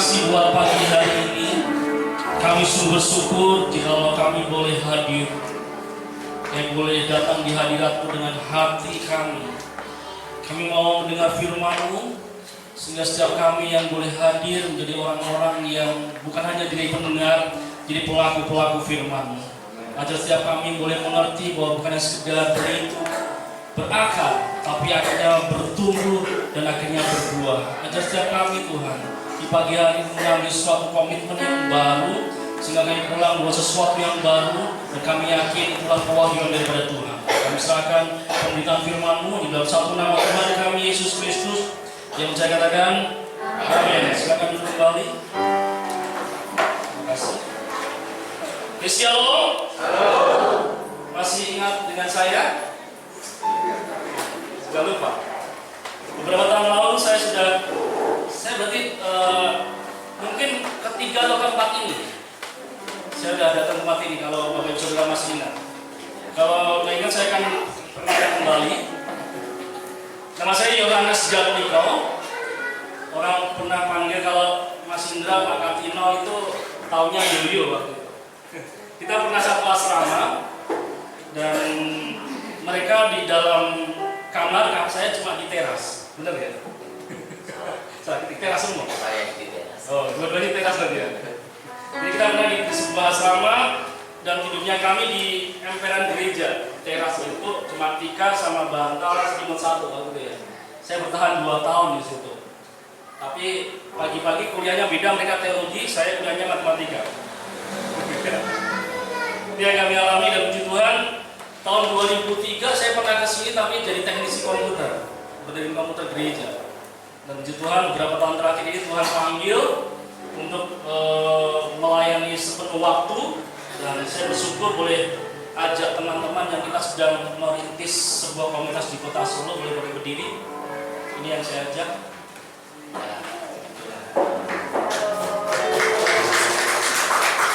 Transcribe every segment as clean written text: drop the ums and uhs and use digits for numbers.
kasih buat pagi hari ini. Kami sungguh bersyukur jika kami boleh hadir, yang boleh datang di hadirat-Mu dengan hati kami. Kami mau mendengar firman-Mu, sehingga setiap kami yang boleh hadir menjadi orang-orang yang bukan hanya jadi pendengar, jadi pelaku-pelaku firman-Mu. Ajar setiap kami boleh mengerti bahwa bukan sekedar itu berakar, tapi akhirnya bertumbuh dan akhirnya berbuah. Ajar setiap kami Tuhan di pagi hari ini mengambil suatu komitmen yang baru, sehingga kami pulang buat sesuatu yang baru, dan kami yakin itulah pewahyuan daripada Tuhan. Kami serahkan pemberitaan firman-Mu di dalam satu nama Tuhan kami Yesus Kristus, yang saya katakan amin. Silakan duduk kembali. Terima kasih. Halo. Masih ingat dengan saya? Sudah lupa. Beberapa tahun lalu saya berarti mungkin ketiga atau keempat ini saya sudah datang ke tempat ini, kalau Bapak Ibu Saudara masih ingat. Kalau nggak ingat saya akan perkenalkan kembali. Nama saya Yohanes Jatmiko. Orang pernah panggil kalau Mas Indra, Pak Katino itu taunya Yoyo waktu itu. Kita pernah satu asrama dan mereka di dalam kamar, saya cuma di teras. Benar ya? Saya di teras semua. Saya di teras. Oh, dua-duanya teras tadi ya. Jadi kita pernah di sebuah asrama dan tidurnya kami di emperan gereja. Teras itu cuma tikar sama bantal selimut satu waktu itu ya. Saya bertahan 2 tahun di situ. Tapi pagi-pagi kuliahnya beda, mereka teologi, saya kuliahnya matematika. Itu yang kami alami, dan puji Tuhan tahun 2003 saya pernah ke sini tapi jadi teknisi komputer, berdiri komputer gereja. Dan puji Tuhan beberapa tahun terakhir ini Tuhan panggil untuk melayani sepenuh waktu, dan saya bersyukur boleh ajak teman-teman yang kita sedang merintis sebuah komunitas di Kota Solo, boleh berdiri. Ini yang saya ajak.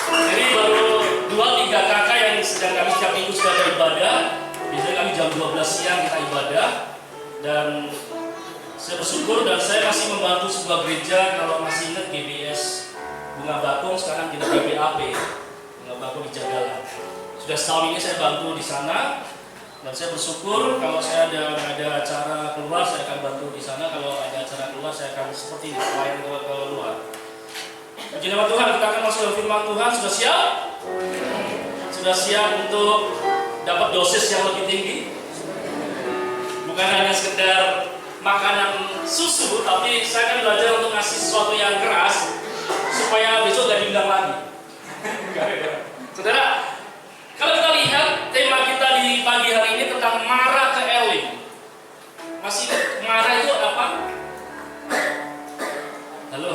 Jadi baru 2-3 kakak yang sedang kami setiap minggu sudah ada ibadah. Biasanya kami jam 12 siang kita ibadah, dan saya bersyukur dan saya masih membantu sebuah gereja. Kalau masih ingat GBS Bunga Bakung, sekarang kita GBAP Bunga Bakung di Jagalan. Sudah setahun ini saya bantu di sana, dan saya bersyukur kalau saya ada acara keluar saya akan bantu di sana. Kalau ada acara keluar saya akan seperti ini, selain keluar. Puji nama Tuhan, kita akan masuk dalam firman Tuhan. Sudah siap? Sudah siap untuk dapat dosis yang lebih tinggi? Bukan hanya sekedar makanan susu, tapi saya akan belajar untuk ngasih sesuatu yang keras supaya besok gak diundang lagi. Saudara, kalau kita lihat tema kita di pagi hari ini tentang marah ke Elim. Masih marah itu apa? Halo.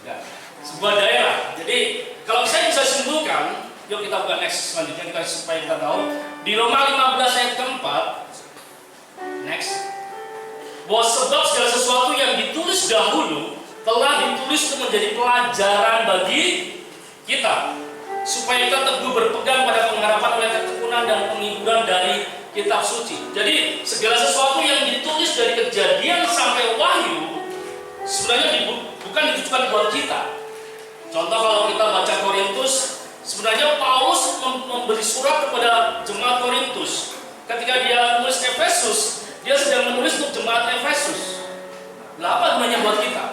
Ya, sebuah daerah. Jadi kalau saya bisa simpulkan, yuk kita buka next selanjutnya supaya kita tahu di Roma 15 ayat keempat. Next. Bahwa sebab segala sesuatu yang ditulis dahulu telah ditulis untuk menjadi pelajaran bagi kita, supaya kita teguh berpegang pada pengharapan oleh ketekunan dan penghiburan dari kitab suci. Jadi segala sesuatu yang ditulis dari Kejadian sampai Wahyu sebenarnya bukan ditujukan buat kita. Contoh kalau kita baca Korintus, sebenarnya Paulus memberi surat kepada jemaat Korintus. Ketika dia menulis Efesus, dia sedang menulis untuk jemaat Efesus. Lah apa gunanya buat kita?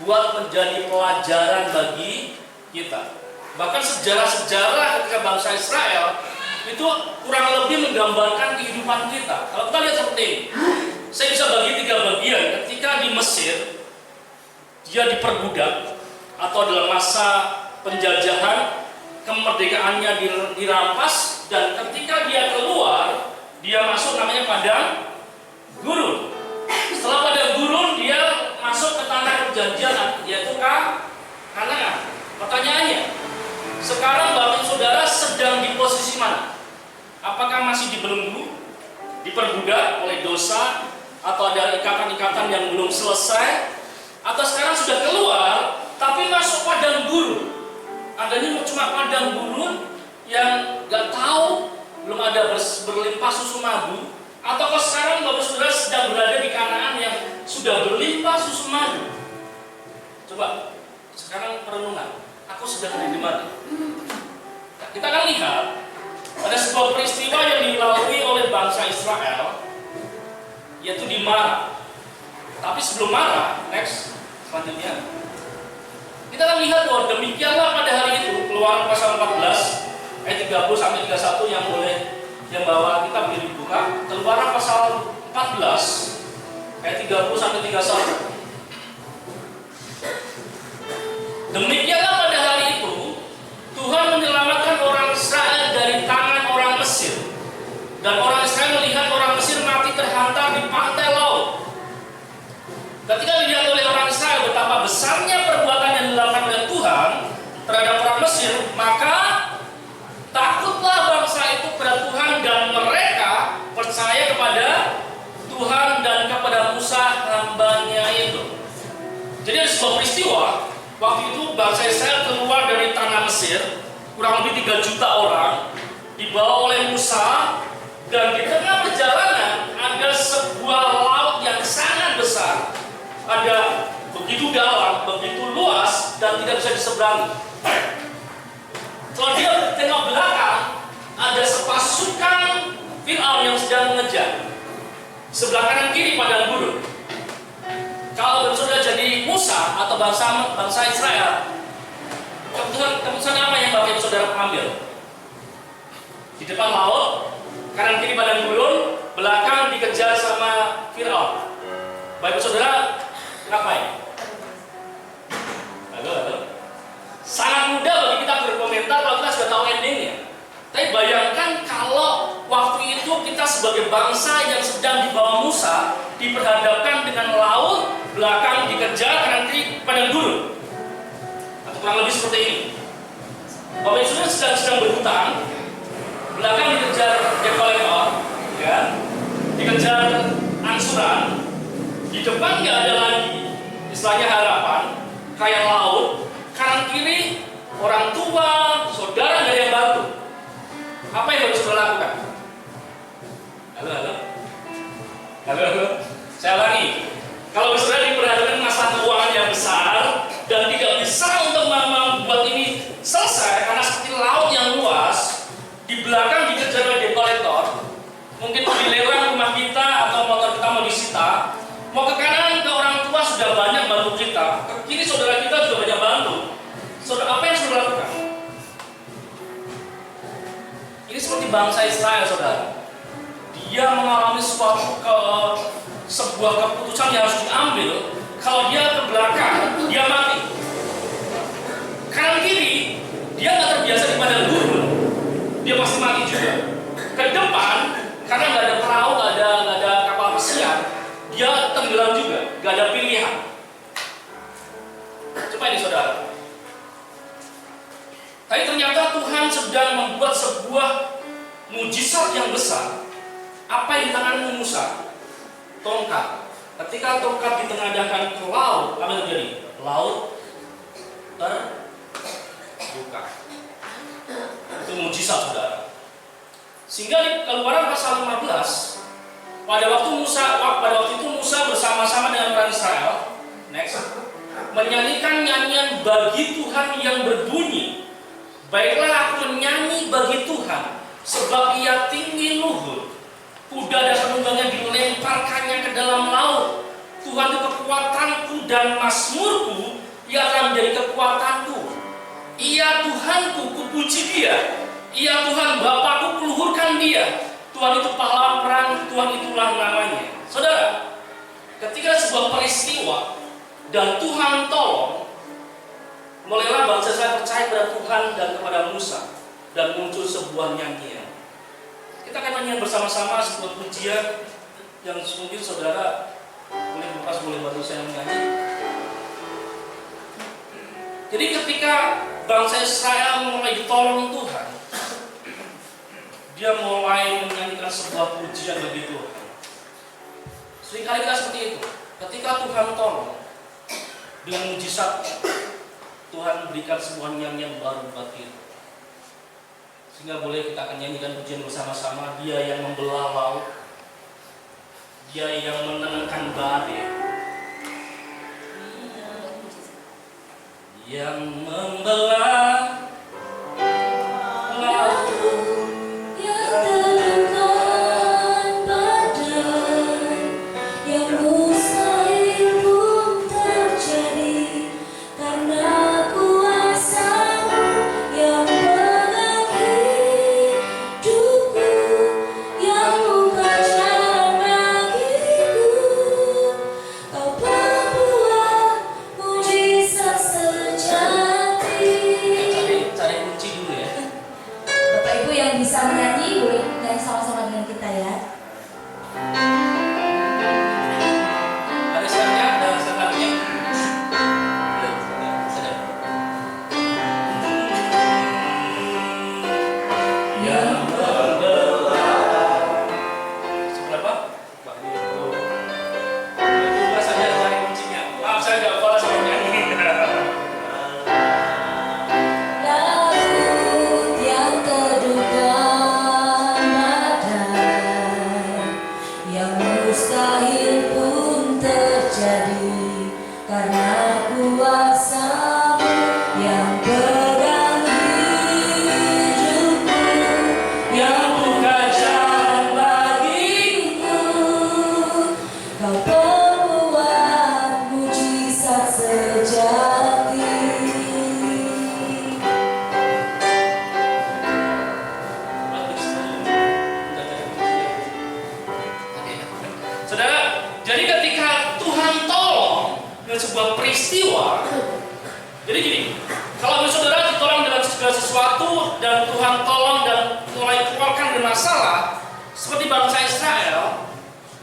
Buat menjadi pelajaran bagi kita. Bahkan sejarah-sejarah ketika bangsa Israel itu kurang lebih menggambarkan kehidupan kita. Kalau kita lihat seperti ini, saya bisa bagi 3 bagian. Ketika di Mesir dia diperbudak atau dalam masa penjajahan, kemerdekaannya dirampas, dan ketika dia keluar dia masuk namanya padang gurun. Setelah padang gurun dia masuk ke tanah perjanjian, yaitu Kanaan. Pertanyaannya, sekarang Bapak Saudara sedang di posisi mana? Apakah masih dibelenggu, diperbudak oleh dosa, atau ada ikatan-ikatan yang belum selesai, atau sekarang sudah keluar tapi masuk padang gurun? Adanya cuma padang gurun yang gak tahu, belum ada berlimpah susu madu, atau kalau sekarang Bapak Saudara sedang berada di Kanaan yang sudah berlimpah susu madu? Coba sekarang perenungan, aku sedang ada di mana? Nah, kita akan lihat ada sebuah peristiwa yang dilalui oleh bangsa Israel, yaitu di Mara. Tapi sebelum Mara, next selanjutnya, kita akan lihat bahwa demikianlah pada hari itu. Keluaran pasal 14 ayat 30 sampai 31 yang boleh yang bawa kita boleh dibuka. Keluaran pasal 14 ayat 30 sampai 31. Demikianlah pada hari itu Tuhan menyelamatkan orang Israel dari tangan orang Mesir, dan orang Israel melihat orang Mesir mati terhantar di pantai laut. Ketika dilihat oleh orang Israel betapa besarnya perbuatan yang dilakukan oleh Tuhan terhadap orang Mesir, maka takutlah bangsa itu kepada Tuhan dan mereka percaya kepada Tuhan dan kepada Musa hambanya itu. Jadi ada sebuah peristiwa. Waktu itu bangsa Israel keluar dari tanah Mesir, kurang lebih 3 juta orang, dibawa oleh Musa, dan di tengah perjalanan ada sebuah laut yang sangat besar, ada begitu dalam, begitu luas, dan tidak bisa diseberangi. Kalau dia tengok belakang, ada sepasukan Fir'aun yang sedang mengejar. Sebelah kanan kiri padang gurun. Kalau sudah jadi Musa atau bangsa Israel, keputusan apa yang Bapak Ibu Saudara ambil? Di depan laut, kanan kiri padang gurun, belakang dikejar sama Fir'aun. Bapak Ibu Saudara ngapain? Halo. Sangat mudah bagi kita berkomentar kalau kita sudah tahu endingnya. Tapi bayangkan kalau waktu itu kita sebagai bangsa yang sedang dibawa Musa diperhadapkan dengan laut, belakang dikejar, kanan kiri padang gurun, atau kurang lebih seperti ini. Bapak Ibu Saudara sedang berhutang, belakang dikejar debt collector, ya, dikejar angsuran, di depan nggak ada lagi istilahnya harapan, kayak laut, kanan kiri orang tua, saudara nggak ada yang bantu. Apa yang harus saudara lakukan? Halo. Saya ulangi. Kalau saudara diperhadapkan masalah keuangan yang besar dan tidak bisa untuk membuat ini selesai karena seperti laut yang luas, di belakang dikejar oleh debt collector, mungkin mau dilelang rumah kita atau motor kita mau disita, mau ke kanan ke orang tua sudah banyak bantu kita, ke kiri saudara kita juga banyak bantu. Saudara, apa yang saudara lakukan? Ini seperti bangsa Israel, saudara. Dia mengalami sebuah keputusan yang harus diambil. Kalau dia ke belakang, dia mati. Kanan kiri, dia nggak terbiasa di padang gurun, dia pasti mati juga. Ke depan, karena nggak ada perahu, nggak ada kapal pesiar, dia tenggelam juga, nggak ada pilihan. Coba ini saudara. Tapi ternyata Tuhan sedang membuat sebuah mujizat yang besar. Apa yang di tanganmu Musa? Tongkat. Ketika tongkat ditengadahkan ke laut, apa yang terjadi? Laut terbuka. Itu mujizat, saudara. Sehingga di Keluaran pasal 15, pada waktu itu Musa bersama-sama dengan orang Israel, menyanyikan nyanyian bagi Tuhan yang berbunyi, baiklah aku menyanyi bagi Tuhan, sebab Ia tinggi luhur. Kuda dan penunggannya dilemparkannya ke dalam laut. Tuhan itu kekuatanku dan mazmurku, Ia akan menjadi kekuatanku. Ia Tuhanku, kupuji Dia. Ia Tuhan Bapakku, kuluhurkan Dia. Tuhan itu pahlawan perang, Tuhan itulah namanya. Saudara, ketika sebuah peristiwa dan Tuhan tolong, mulailah bangsa Israel percaya pada Tuhan dan kepada Musa, dan muncul sebuah nyanyian. Kita akan nyanyian bersama-sama sebuah pujian yang mungkin saudara boleh bantu saya menyanyi. Jadi ketika bangsa Israel mulai ditolong Tuhan, dia mulai menyanyikan sebuah pujian bagi Tuhan. Seringkali kita seperti itu. Ketika Tuhan tolong, dengan mujizat Tuhan berikan sebuah nyanyian baru buat kita. Sehingga boleh kita akan nyanyikan pujian bersama-sama. Dia yang membelah laut, Dia yang menenangkan badai, yang membelah laut, yang teguhkan badan, yang mustahil pun terjadi karena kuasa-Mu yang pegang hidupku, yang buka jalan bagiku. Kau pembuat mujizat sejati. Cari kunci dulu ya. Bapak Ibu yang bisa menyanyi, boleh nyanyi sama-sama dengan kita ya. Ada setangnya, ada setangnya. Yang membelah. Seberapa? Coba saja cari kuncinya. Maaf saya nggak hafal sama nyanyi. Laut yang teduhkan badan, yang mustahil pun terjadi karena kuasa-Mu yang pegang hidupku, Yang buka jalan bagiku. Kau pembuat mujizat sejati. Saudara, jadi ketika Tuhan tolong dengan sebuah peristiwa, jadi gini, kalau saudara ditolong dalam segala sesuatu dan Tuhan tolong dan mulai keluarkan dari masalah, seperti bangsa Israel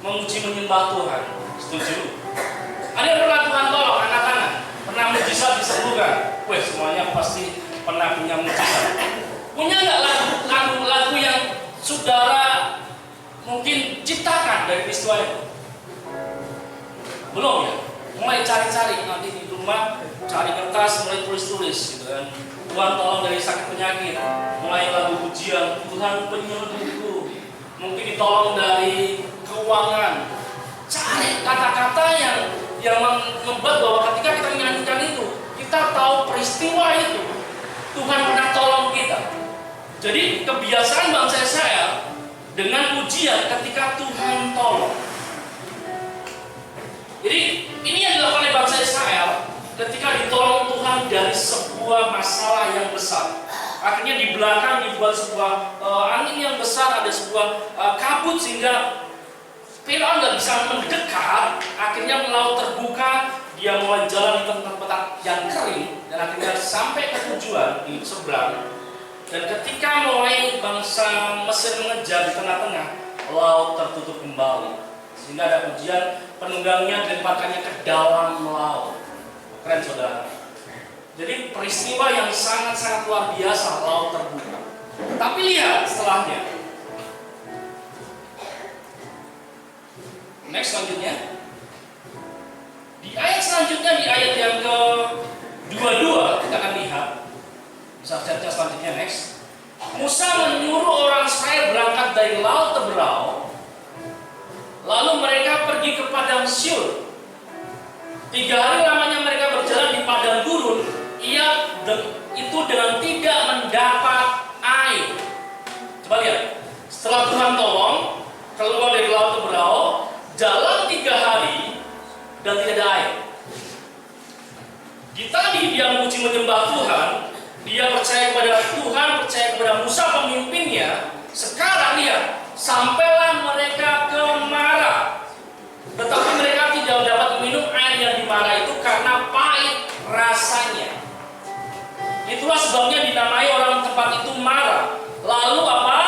memuji menyembah Tuhan, setuju? Ada yang pernah Tuhan tolong angkat tangan, pernah mujizat disembuhkan? Weh, semuanya pasti pernah punya mujizat. Punya nggak lagu yang saudara mungkin ciptakan dari peristiwa itu? Belum ya? Mulai cari-cari nanti di rumah, cari kertas, mulai tulis-tulis gitu kan. Tuhan tolong dari sakit penyakit, mulai lagu pujian, Tuhan penyembuhku. Mungkin ditolong dari keuangan. Cari kata-kata yang membuat bahwa ketika kita menyanyikan itu, kita tahu peristiwa itu Tuhan pernah tolong kita. Jadi kebiasaan bangsa Israel dengan pujian ketika Tuhan tolong. Jadi ini yang dilakukan oleh bangsa Israel ketika ditolong Tuhan dari sebuah masalah yang besar. Akhirnya di belakang dibuat sebuah angin yang besar, ada sebuah kabut sehingga Firaun nggak bisa mendekat. Akhirnya laut terbuka, dia mulai jalan di tempat-tempat yang kering dan akhirnya sampai ke tujuan di seberang. Dan ketika mulai bangsa Mesir mengejar di tengah-tengah, laut tertutup kembali. Sehingga ada pujian penunggangnya dilemparkannya ke dalam laut. Keren saudara. Jadi peristiwa yang sangat-sangat luar biasa, laut terbuka. Tapi lihat setelahnya. Next selanjutnya. Di ayat selanjutnya, di ayat yang ke-22 kita akan lihat. Bisa baca selanjutnya next. Musa menyuruh orang Israel berangkat dari laut Teberau. Lalu mereka pergi ke padang Syur. 3 hari lamanya mereka berjalan di padang gurun. Itu dengan tidak mendapat air. Coba lihat. Setelah Tuhan tolong keluar dari laut Teberau, jalan 3 hari dan tidak ada air. Tadi dia memuji menyembah Tuhan, dia percaya kepada Tuhan, percaya kepada Musa pemimpinnya. Sekarang lihat, sampailah mereka ke Mara. Tetapi mereka tidak dapat minum air yang di Mara itu karena pahit rasanya. Itulah sebabnya dinamai orang tempat itu Mara. Lalu apa?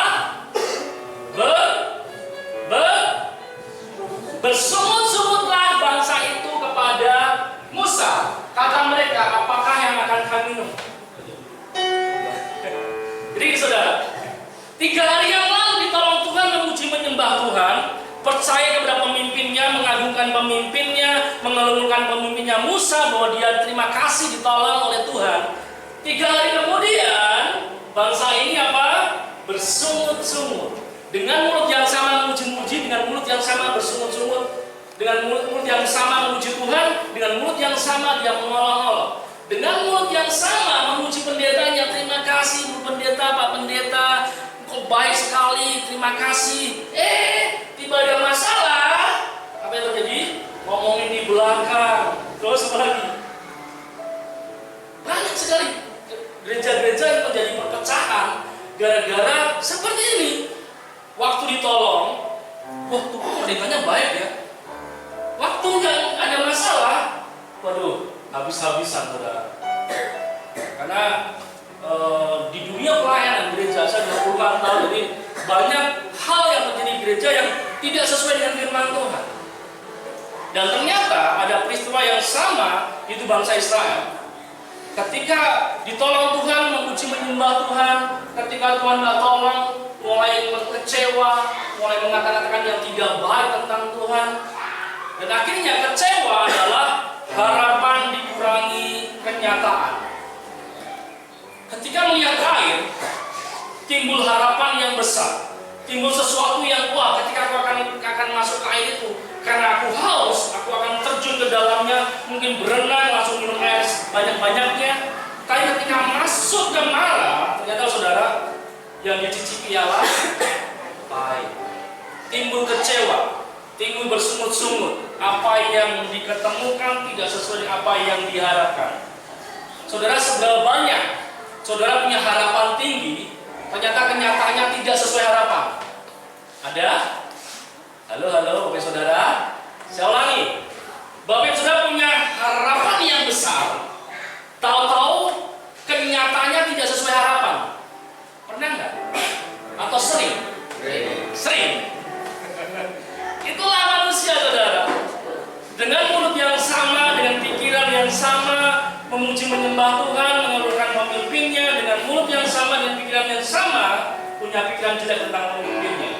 Bersungut-sungutlah bangsa itu kepada Musa. Kata mereka, apakah yang akan kami minum? Jadi saudara, 3 hari yang lalu ditolong Tuhan, memuji menyembah Tuhan, percaya kepada pemimpinnya, mengagungkan pemimpinnya, mengelulukan pemimpinnya Musa bahwa dia terima kasih ditolong oleh Tuhan. 3 hari kemudian bangsa ini apa? Bersungut-sungut. Dengan mulut yang sama memuji-muji, dengan mulut yang sama bersungut-sungut, dengan mulut yang sama memuji Tuhan, dengan mulut yang sama dia mengolok-olok. dengan mulut yang sama memuji pendetanya, terima kasih Bu Pendeta, Pak Pendeta, kok baik sekali, terima kasih. Tiba ada masalah, apa yang terjadi? Ngomongin di belakang, terus apa lagi? Banyak sekali gereja-gereja yang terjadi perpecahan gara-gara seperti ini. Waktu ditolong, wah tuh pendetanya baik ya. Waktu nggak ada masalah, waduh, habis-habisan saudara. Karena di dunia pelayanan gereja saya 20 tahun, jadi banyak hal yang terjadi di gereja yang tidak sesuai dengan firman Tuhan. Dan ternyata ada peristiwa yang sama itu bangsa Israel. Ketika ditolong Tuhan, memuji menyembah Tuhan, ketika Tuhan nggak tolong, mulai kecewa, mulai mengatakan yang tidak baik tentang Tuhan. Dan akhirnya kecewa adalah harapan dikurangi kenyataan. Ketika melihat air, timbul harapan yang besar, timbul sesuatu yang wah, ketika aku akan masuk ke air itu, karena aku haus, aku akan terjun ke dalamnya, mungkin berenang, langsung minum air banyak-banyaknya. Tapi ketika masuk ke Mara, ternyata saudara, yang dicicipi ialah pahit. Timbul kecewa, timbul bersungut-sungut. Apa yang diketemukan tidak sesuai dengan apa yang diharapkan. Saudara, seberapa banyak saudara punya harapan tinggi, ternyata kenyataannya tidak sesuai harapan. Ada? Halo, Bapak Saudara. Saya ulangi. Bapak Saudara punya harapan yang besar, tahu-tahu kenyataannya tidak sesuai harapan. Pernah nggak? Atau sering? Sering. Itulah manusia, saudara. Dengan mulut yang sama, dengan pikiran yang sama, memuji menyembah Tuhan, mengeluarkan pemimpinnya, dengan mulut yang sama, dengan pikiran yang sama, punya pikiran jelek tentang pemimpinnya.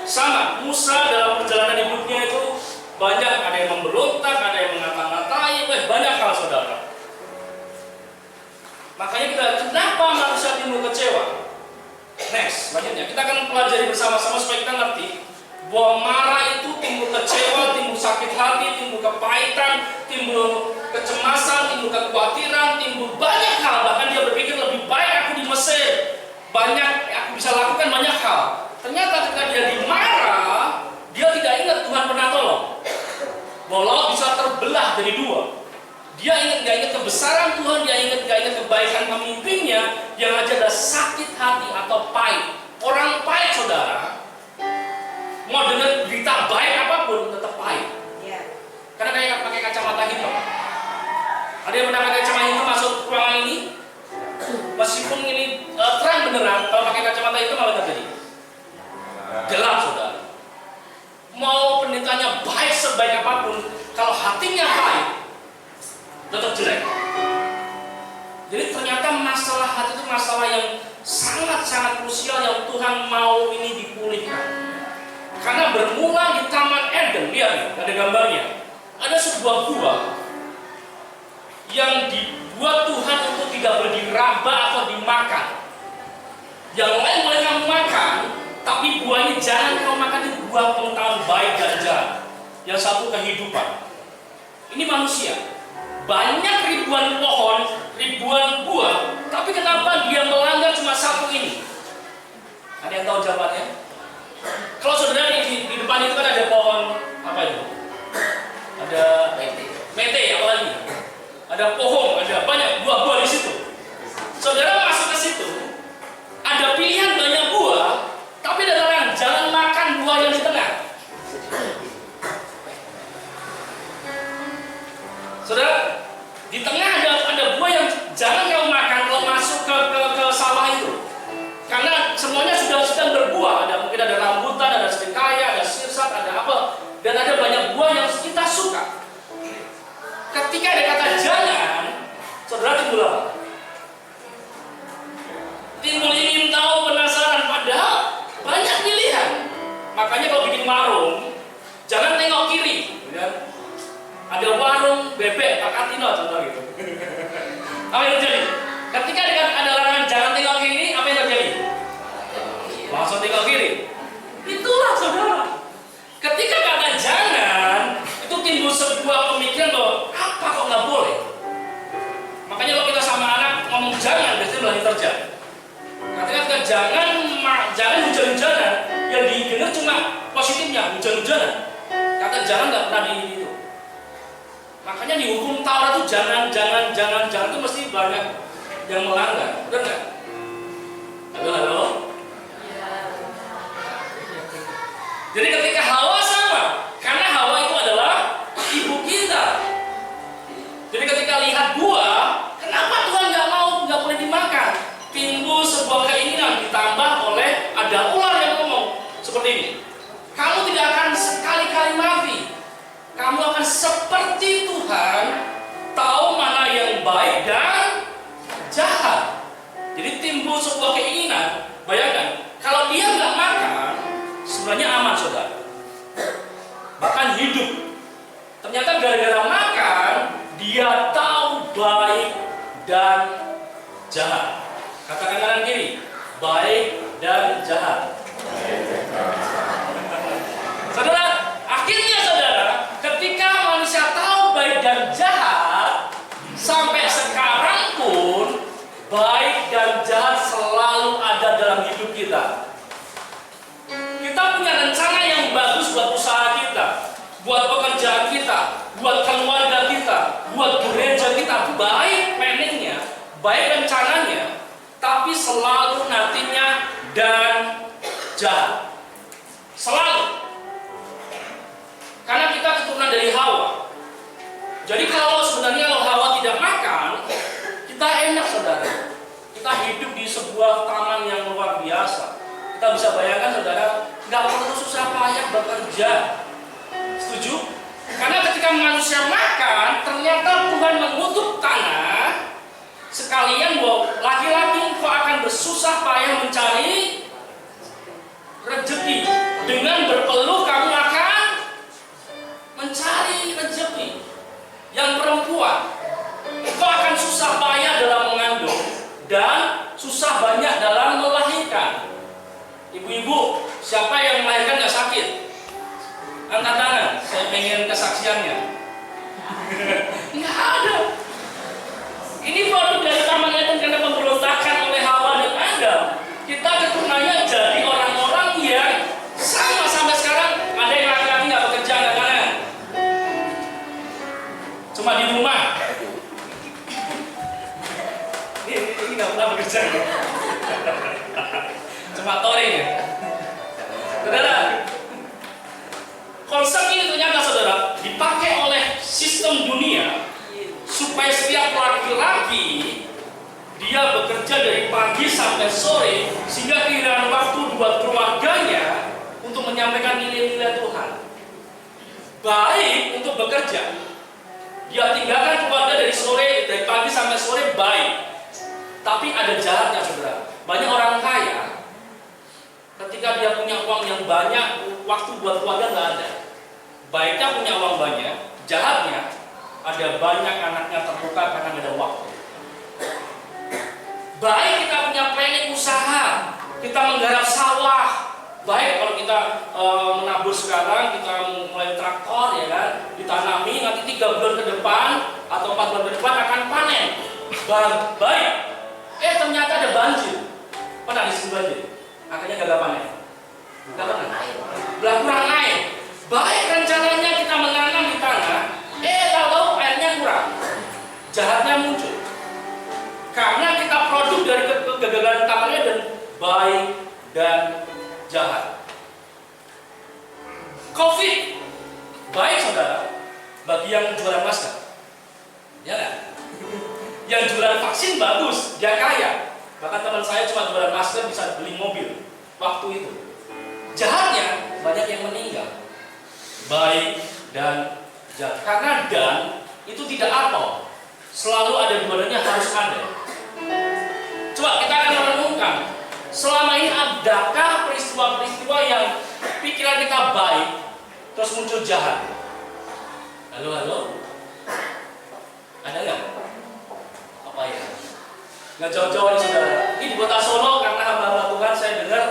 Sama, Musa dalam perjalanan hidupnya itu banyak, ada yang memberontak, ada yang mengata-ngatai, banyak hal saudara. Makanya kenapa manusia timbul kecewa? Next, selanjutnya kita akan pelajari bersama-sama supaya kita ngerti bahwa marah itu timbul kecewa, timbul sakit hati, timbul kepahitan, timbul kecemasan, timbul kekhawatiran, timbul banyak hal. Bahkan dia berpikir lebih baik aku di Mesir, banyak aku bisa lakukan banyak hal. Ternyata ketika dia dimarah, dia tidak ingat Tuhan pernah tolong. Walau bisa terbelah jadi dua. Dia nggak ingat kebesaran Tuhan, dia nggak ingat kebaikan pemimpinnya, yang aja ada sakit hati atau pahit. Orang pahit, saudara, mau dengar berita baik apapun tetap pahit. Karena kayak pakai kacamata hitam. Ada yang pernah pakai kacamata hitam masuk ruangan ini? Meskipun ini terang beneran, kalau pakai kacamata hitam apa terjadi? Gelap, saudara. Mau pendetanya baik sebaik apapun, kalau hatinya baik, tetap jelek. Jadi ternyata masalah hati itu masalah yang sangat-sangat krusial yang Tuhan mau ini dipulihkan. Karena bermula di Taman Eden, lihat nih, ada gambarnya. Ada sebuah buah yang dibuat Tuhan untuk tidak boleh diraba atau dimakan. Yang lain boleh kamu makan, tapi buah ini jangan kamu makan, itu buah pengetahuan baik dan jahat. Yang satu kehidupan. Ini manusia. Banyak ribuan pohon, ribuan buah, tapi kenapa dia melanggar cuma satu ini? Ada yang tahu jawabannya? Kalau saudara di depan itu kan ada pohon apa itu? Ada mete, apa lagi? Ada pohon, ada banyak buah-buah di situ. Saudara masuk ke situ, ada pilihan banyak buah, tapi ada larangan jangan makan buah yang di tengah. Saudara, di tengah ada buah yang jangan kamu makan kalau masuk ke sawah itu. Karena semuanya sudah berbuah, mungkin ada rambutan, ada serikaya, ada sirsat, ada apa, dan ada banyak buah yang kita suka. Ketika ada kata jangan, saudara timbul apa? Timbul ingin tahu, penasaran, padahal banyak pilihan. Makanya kalau bikin warung, jangan tengok kiri, ya. Ada warung bebek Pak Katino contoh gitu. Apa yang terjadi? Ketika ada larangan jangan tengok kiri, apa yang terjadi? Langsung tengok kiri. Itulah saudara. Ketika kata jangan, itu timbul sebuah pemikiran bahwa apa kok nggak boleh. bekerja. Katakan jangan hujan-hujanan, yang didengar cuma positifnya, hujan-hujanan. Kata jangan nggak pernah itu. Makanya di hukum Taurat itu jangan itu mesti banyak yang melanggar, benar nggak? Halo. Jadi ketika Hawa sama, karena Hawa itu adalah ibu kita. Jadi ketika lihat buah, kenapa Tuhan nggak boleh dimakan? Timbul sebuah keinginan, ditambah oleh ada ular yang ngomong seperti ini. Kamu tidak akan sekali-kali mati. Kamu akan seperti Tuhan, tahu mana yang baik dan jahat. Jadi timbul sebuah keinginan. Bayangkan, kalau dia nggak makan, sebenarnya aman saudara. Bahkan hidup. Ternyata gara-gara makan, dia tahu baik dan jahat. Katakan kanan kiri, baik dan jahat. Saudara, akhirnya saudara, ketika manusia tahu baik dan jahat, sampai sekarang pun baik dan jahat selalu ada dalam hidup kita. Kita punya rencana yang bagus buat usaha kita, buat pekerjaan kita, buat keluarga kita, buat gereja kita, baik planningnya, baik rencananya, tapi selalu nantinya dan jahat. Selalu. Karena kita keturunan dari Hawa. Jadi kalau sebenarnya Hawa tidak makan, kita enak saudara. Kita hidup di sebuah taman yang luar biasa. Kita bisa bayangkan saudara, nggak perlu susah payah bekerja. Setuju? Karena ketika manusia makan, ternyata Tuhan mengutuk tanah. Sekalian bahwa laki-laki engkau akan bersusah payah mencari rezeki. Dengan berpeluh kamu akan mencari rezeki. Yang perempuan, engkau akan susah payah dalam mengandung dan susah banyak dalam melahirkan. Ibu-ibu, siapa yang melahirkan nggak sakit? Angkat tangan, saya pengen kesaksiannya. Nggak ada. Ini baru dari Taman Eden karena pemberontakan oleh Hawa dan Adam. Kita keturunannya jadi orang-orang yang sama sampai sekarang. Ada yang laki-laki nggak bekerja, nggak kan? Cuma di rumah. Ini nggak pernah bekerja. Cuma touring ya. Saudara, konsep ini ternyata saudara dipakai oleh sistem dunia supaya setiap laki-laki dia bekerja dari pagi sampai sore sehingga kehilangan waktu buat keluarganya untuk menyampaikan nilai-nilai Tuhan. Baik untuk bekerja, dia tinggalkan keluarga dari pagi sampai sore baik. Tapi ada jahatnya saudara. Banyak orang kaya ketika dia punya uang yang banyak, waktu buat keluarga nggak ada. Baiknya punya uang banyak, jahatnya ada banyak anaknya terluka karena nggak ada waktu. Baik kita punya planning usaha, kita menggarap sawah. Baik kalau kita menabur sekarang, kita mulai traktor ya kan, ditanami nanti 3 bulan ke depan atau 4 bulan ke depan akan panen. Baik. Ternyata ada banjir. Pernah di sini banjir? Akhirnya gagal panen. Nggak pernah. Kurang air. Baik rencananya kita menanam di tanah, tahu airnya kurang. Jahatnya muncul. Karena kita produk dari kegagalan Taman Eden, baik dan jahat. Covid, baik saudara, bagi yang jualan masker. Ya kan? Yang jualan vaksin bagus, dia kaya. Bahkan teman saya cuma jualan masker bisa beli mobil waktu itu. Jahatnya banyak yang meninggal. Baik dan jahat. Karena dan itu tidak atau, selalu ada dua-duanya, harus ada. Coba kita akan merenungkan, selama ini adakah peristiwa-peristiwa yang pikiran kita baik terus muncul jahat? Halo? Ada nggak? Apa ya? Nggak jauh-jauh nih saudara. Ini di kota Solo karena hamba Tuhan saya dengar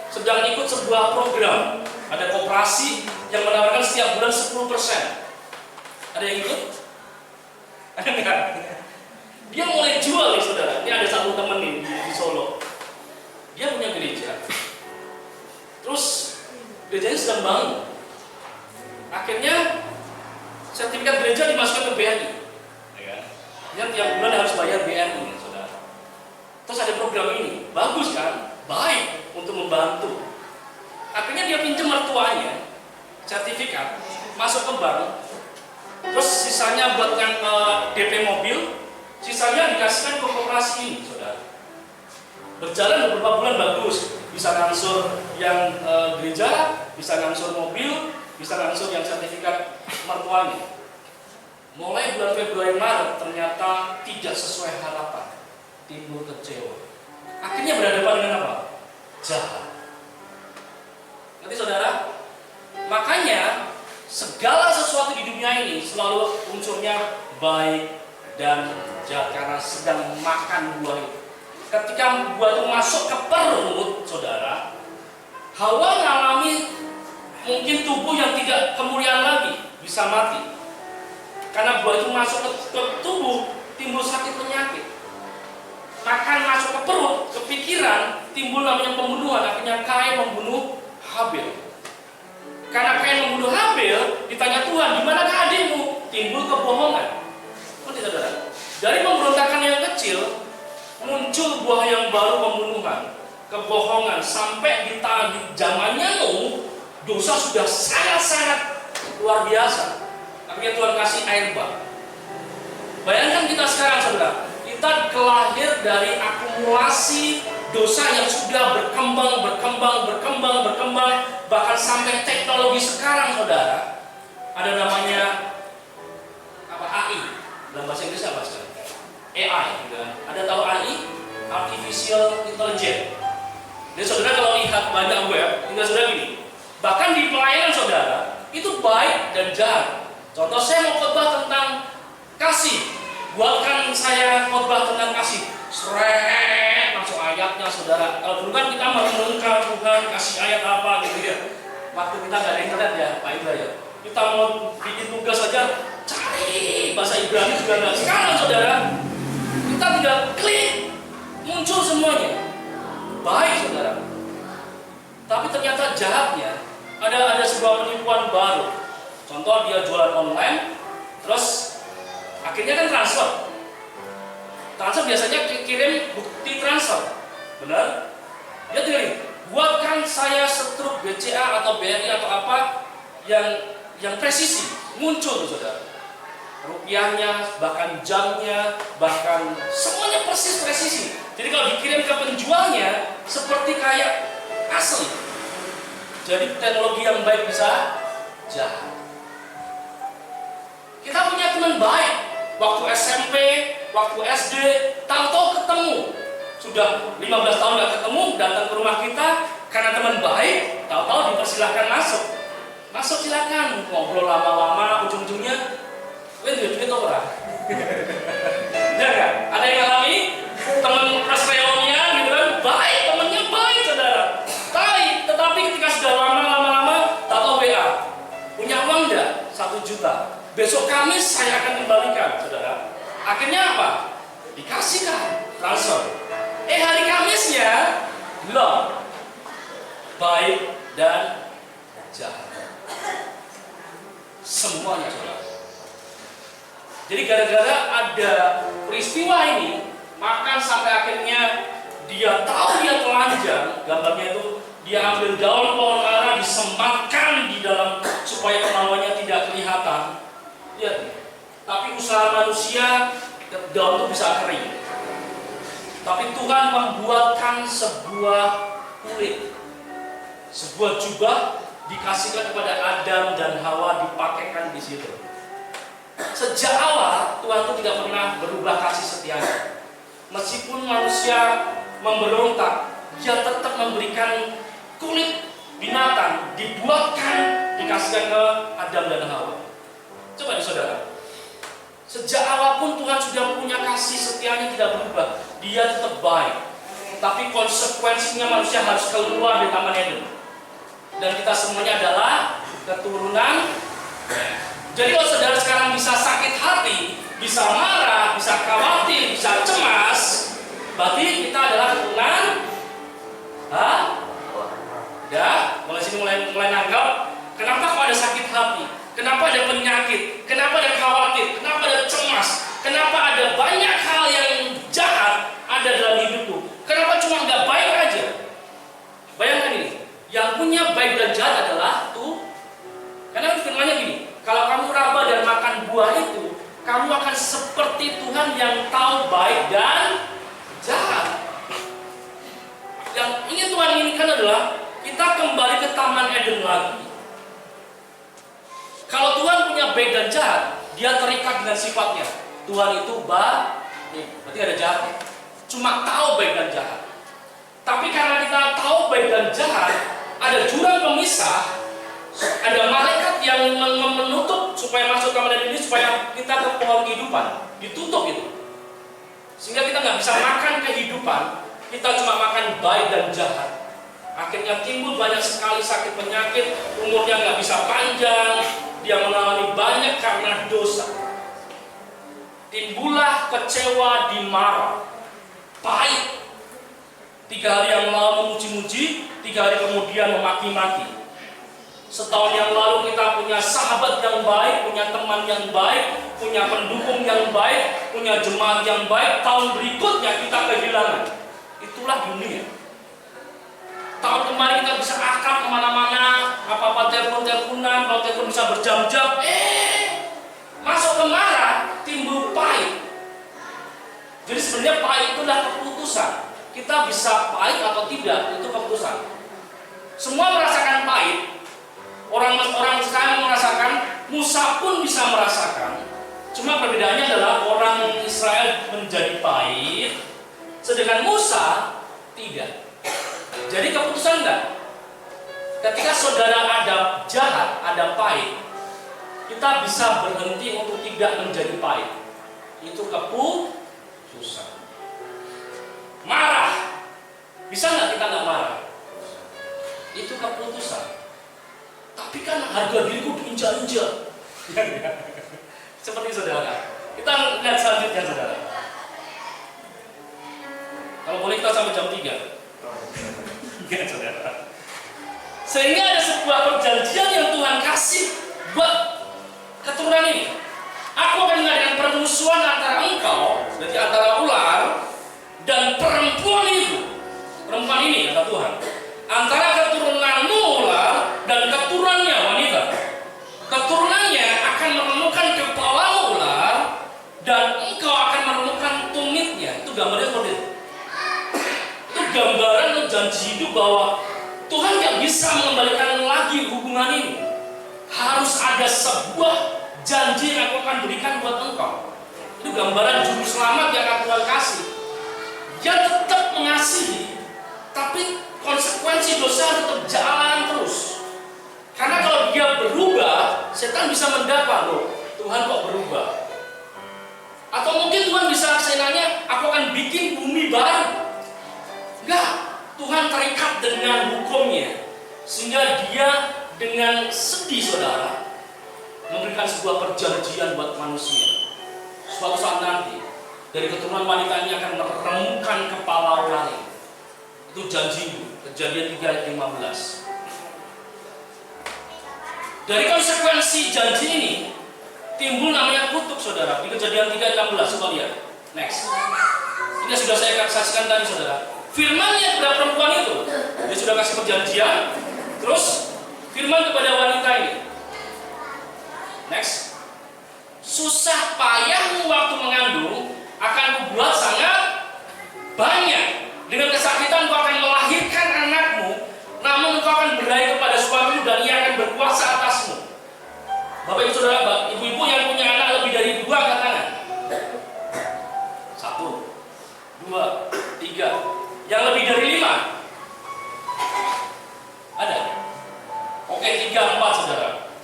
sedang ikut sebuah program. Ada koperasi yang menawarkan setiap bulan 10%. Ada yang ikut? Ada nggak? Dia mulai jual nih saudara. Ini ada satu temen nih di Solo. Dia punya gereja. Terus gerejanya sedang bangun. Akhirnya sertifikat gereja dimasukkan ke BNI. Yang tiap bulan harus bayar BNI, saudara. Terus ada program ini, bagus kan? Baik untuk membantu. Akhirnya dia pinjam mertuanya sertifikat, masuk ke bank. Terus sisanya buat yang DP mobil, sisanya dikasihkan ke koperasi ini, saudara. Berjalan beberapa bulan bagus, bisa ngangsur yang gereja, bisa ngangsur mobil, bisa ngangsur yang sertifikat mertuanya. Mulai bulan Februari Maret ternyata tidak sesuai harapan, timbul kecewa. Akhirnya berhadapan dengan apa? Jahat. Nanti saudara, makanya segala sesuatu di dunia ini selalu unsurnya baik dan jahat karena sedang makan buah itu. Ketika buah itu masuk ke perut saudara, Hawa mengalami mungkin tubuh yang tidak kemuliaan lagi, bisa mati. Karena buah itu masuk ke tubuh, timbul sakit penyakit. Makan masuk ke perut, ke pikiran, timbul namanya pembunuhan. Akhirnya Kain membunuh Habel. Karena Kain membunuh Habel, ditanya Tuhan, di manakah adikmu? Timbul kebohongan. Nanti saudara, dari pemberontakan yang kecil muncul buah yang baru, pembunuhan, kebohongan, sampai di zamannya Nuh, dosa sudah sangat-sangat luar biasa. Akhirnya Tuhan kasih air bah. Bayangkan kita sekarang saudara, kita kelahir dari akumulasi dosa yang sudah berkembang, bahkan sampai teknologi sekarang saudara. Ada namanya apa, AI, dalam bahasa Inggris apa sekarang? AI, gitu kan? Ada tahu AI? Artificial Intelligence. Jadi saudara kalau lihat banyak web, tinggal saudara gini. Bahkan di pelayanan saudara, itu baik dan jahat. Contoh, saya mau khotbah tentang kasih. Buatkan saya khotbah tentang kasih. Sret, langsung ayatnya saudara. Kalau dulu kan kita merenungkan Tuhan kasih ayat apa gitu ya. Waktu kita nggak ada internet ya Pak Indra ya. Kita mau bikin tugas saja, cari bahasa Ibrani juga nggak. Sekarang saudara, kita tinggal klik, muncul semuanya. Baik saudara. Tapi ternyata jahatnya ada sebuah penipuan baru. Contoh, dia jualan online, terus akhirnya kan transfer. Transfer biasanya kirim bukti transfer, benar? Dia tinggal buatkan saya struk BCA atau BRI atau apa yang presisi, muncul tuh saudara. Rupiahnya, bahkan jamnya, bahkan semuanya persis presisi. Jadi kalau dikirim ke penjualnya seperti kayak asli. Jadi teknologi yang baik bisa jahat. Kita punya teman baik waktu SMP, waktu SD, tahu-tahu ketemu. Sudah 15 tahun nggak ketemu, datang ke rumah kita karena teman baik, tahu-tahu dipersilahkan masuk. Masuk silakan, ngobrol lama-lama, ujung-ujungnya duit orang. Ya nggak? Ada yang alami? Teman pas reonnya gitu kan, baik, temannya baik saudara. Baik, tetapi ketika sudah lama-lama, tahu WA. Punya uang enggak? 1 juta. Besok Kamis saya akan kembalikan, saudara. Akhirnya apa? Dikasihkan transfer. Hari Kamisnya belum. Baik dan jahat. Semuanya saudara. Jadi gara-gara ada peristiwa ini, maka sampai akhirnya dia tahu dia telanjang. Gambarnya itu dia ambil daun pohon ara, disematkan di dalam supaya kemaluannya tidak kelihatan. Lihat, tapi usaha manusia daun itu bisa kering. Tapi Tuhan membuatkan sebuah kulit, sebuah jubah dikasihkan kepada Adam dan Hawa, dipakaikan di situ. Sejak awal Tuhan itu tidak pernah berubah kasih setianya. Meskipun manusia memberontak, Dia tetap memberikan kulit binatang, dibuatkan, dikasihkan ke Adam dan Hawa. Coba saudara, sejak awal pun Tuhan sudah punya kasih setianya tidak berubah. Dia tetap baik. Tapi konsekuensinya manusia harus keluar dari Taman Eden. Dan kita semuanya adalah keturunan. Jadi kalau saudara sekarang bisa sakit hati, bisa marah, bisa khawatir, bisa cemas, berarti kita adalah keturunan mulai nangkap. Kenapa kok ada sakit hati? Kenapa ada penyakit? Kenapa ada khawatir? Kenapa ada cemas? Kenapa ada banyak hal yang jahat ada dalam hidupku? Kenapa cuma nggak baik aja? Bayangkan ini, yang punya baik dan jahat adalah Tuhan. Karena firman-Nya gini, kalau kamu raba dan makan buah itu, kamu akan seperti Tuhan yang tahu baik dan jahat. Yang ingin Tuhan inginkan adalah kita kembali ke Taman Eden lagi. Kalau Tuhan punya baik dan jahat, dia terikat dengan sifatnya. Tuhan itu baik, berarti ada jahatnya. Cuma tahu baik dan jahat. Tapi karena kita tahu baik dan jahat, ada jurang pemisah, ada malaikat yang menutup supaya masuk Taman Eden ini, supaya kita ke pohon kehidupan, ditutup itu. Sehingga kita nggak bisa makan kehidupan, kita cuma makan baik dan jahat. Akhirnya timbul banyak sekali sakit penyakit, umurnya nggak bisa panjang, dia mengalami banyak karena dosa. Timbullah kecewa, dimarah, pahit. 3 hari yang lalu memuji-muji, 3 hari kemudian memaki-maki. Setahun yang lalu kita punya sahabat yang baik, punya teman yang baik, punya pendukung yang baik, punya jemaat yang baik. Tahun berikutnya kita kehilangan. Itulah dunia. Tahun kemarin kita bisa akrab kemana-mana, apa-apa telepon-teleponan, kalau telepon bisa berjam-jam. Masuk ke marah, timbul pahit. Jadi sebenarnya pahit itulah keputusan. Kita bisa pahit atau tidak, itu keputusan. Semua merasakan pahit. Orang sekarang merasakan, Musa pun bisa merasakan. Cuma perbedaannya adalah orang Israel menjadi pahit, sedangkan Musa tidak. Jadi keputusan enggak? Ketika saudara ada jahat, ada pahit, kita bisa berhenti untuk tidak menjadi pahit. Itu keputusan. Marah, bisa nggak kita nggak marah? Itu keputusan. Tapi kan harga diriku diinjak-injak. Seperti saudara. Kita lihat selanjutnya saudara. Kalau boleh kita sampai jam 3. Ya, saudara. Sehingga ada sebuah perjanjian yang Tuhan kasih buat keturunan ini. Aku akan mengadakan permusuhan antara engkau, berarti antara ular dan perempuan itu. Perempuan ini kata Tuhan. Antara keturunanmu ular dan keturunannya wanita. Keturunannya akan menemukan kepala ular dan engkau akan menemukan tumitnya. Itu gambarnya seperti itu. Itu gambaran atau janji hidup bahwa Tuhan gak bisa mengembalikan lagi hubungan ini. Harus ada sebuah janji yang aku akan berikan buat engkau. Itu gambaran juru selamat yang akan Tuhan kasih. Dia tetap mengasihi, tapi konsekuensi dosa tetap jalan terus. Karena kalau dia berubah, setan bisa mendapat, loh, Tuhan kok berubah. Atau mungkin Tuhan bisa senangnya, aku akan bikin bumi baru. Enggak, Tuhan terikat dengan hukumnya, sehingga dia dengan sedih saudara memberikan sebuah perjanjian buat manusia. Suatu saat nanti dari keturunan wanita ini akan meremukkan kepala ular. Itu janji, Kejadian 3 ayat 15. Dari konsekuensi janji ini timbul namanya kutuk saudara. Di Kejadian 3 ayat 16, coba lihat. Next. Ini sudah saya saksikan tadi saudara. Firman-Nya kepada perempuan itu, dia sudah kasih perjanjian. Terus firman kepada wanita ini. Next. Susah payahmu waktu mengandung akan kubuat sangat banyak. Dengan kesakitan kau akan melahirkan anakmu, namun kau akan berdaya kepada suamimu dan ia akan berkuasa atasmu. Bapak ibu saudara, ibu-ibu yang punya anak lebih dari 2 angkat tangan. 1, 2, 3. Yang lebih dari 5 ada? Oke, 3, 4 saudara.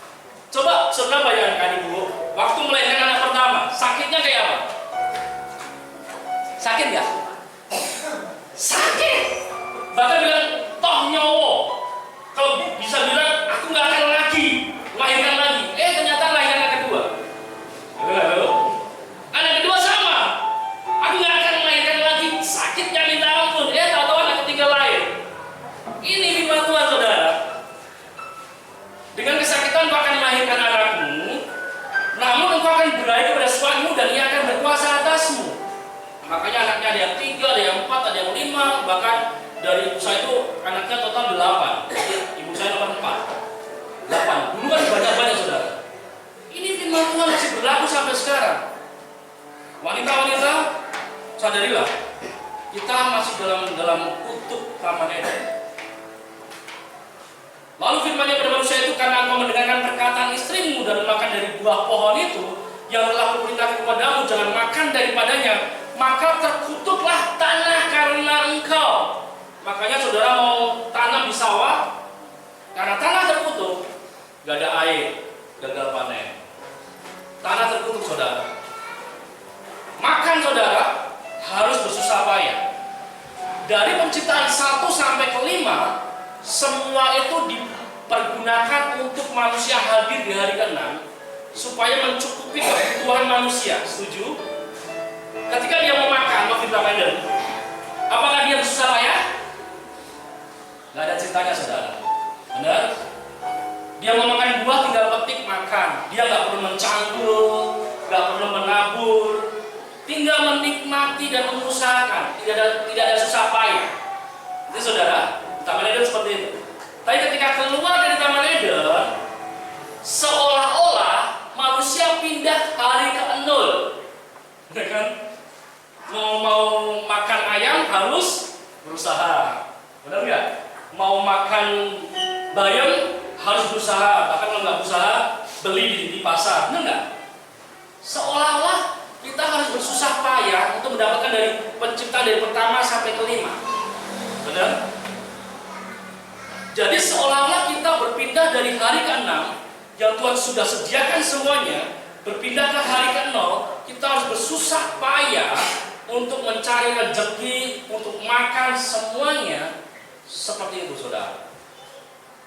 Coba saudara bayangkan ibu, waktu melahirkan anak pertama, sakitnya kayak apa? Sakit nggak? Sakit. Bahkan bilang toh nyowo. Kalau bisa bilang aku nggak akan lagi melahirkan lagi. Ternyata lahiran yang kedua. Halo. melahirkan anakmu, namun engkau akan berlari kepada suamimu dan ia akan berkuasa atasmu. Makanya anaknya ada yang 3, ada yang 4, ada yang 5, bahkan dari ibu saya itu anaknya total 8. Jadi ibu saya 8. Dulu kan banyak-banyak saudara. Ini firman Tuhan masih berlaku sampai sekarang. Wanita-wanita, sadarilah, kita masih dalam kutub Taman Eden. Lalu firman-Nya kepada manusia itu, karena engkau mendengarkan perkataan istrimu dan makan dari buah pohon itu yang telah kuperintahkan kepadamu, jangan makan daripadanya, maka terkutuklah tanah karena engkau. Makanya saudara mau tanam di sawah, karena tanah terkutuk, gak ada air, gagal panen. Tanah terkutuk saudara. Makan saudara harus bersusah payah. Dari penciptaan 1 sampai ke 5, semua itu dipergunakan untuk manusia hadir di hari ke-6 supaya mencukupi kebutuhan manusia. Setuju? Ketika dia mau makan, mau Eden, apakah dia bersusah payah? Gak ada ceritanya saudara. Benar? Dia mau makan buah tinggal petik makan. Dia gak perlu mencangkul, gak perlu menabur, tinggal menikmati dan mengusahakan. Tidak ada susah payah. Itu saudara, Taman Eden seperti itu. Tapi ketika keluar dari Taman Eden, seolah-olah manusia pindah hari ke-0. Ya kan? Mau makan ayam harus berusaha. Benar nggak? Mau makan bayam harus berusaha. Bahkan kalau nggak berusaha, beli di pasar. Benar nggak? Seolah-olah kita harus bersusah payah untuk mendapatkan dari pencipta dari pertama sampai ke 5. Benar? Jadi seolah-olah kita berpindah dari hari ke-6 yang Tuhan sudah sediakan semuanya, berpindah ke hari ke-0, kita harus bersusah payah untuk mencari rezeki, untuk makan semuanya seperti itu saudara.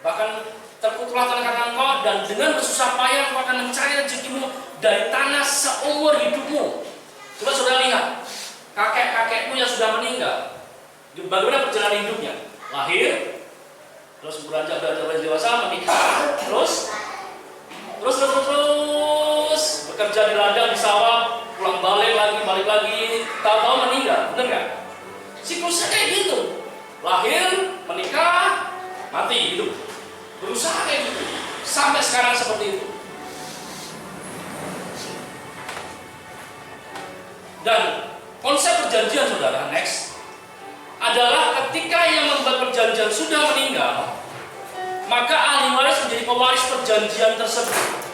Bahkan terkutuklah tanah karena engkau, dan dengan bersusah payah engkau akan mencari rezekimu dari tanah seumur hidupmu. Coba saudara lihat, kakek-kakekmu yang sudah meninggal, bagaimana perjalanan hidupnya? Lahir, terus beranjak dewasa, menikah, terus bekerja di ladang, di sawah, pulang balik lagi, tahu-tahu meninggal, benar nggak? Siklusnya kayak gitu, lahir, menikah, mati, hidup, berusaha kayak gitu, sampai sekarang seperti itu. Dan konsep perjanjian saudara, next, adalah ketika yang membuat perjanjian sudah meninggal, maka ahli waris menjadi pewaris perjanjian tersebut.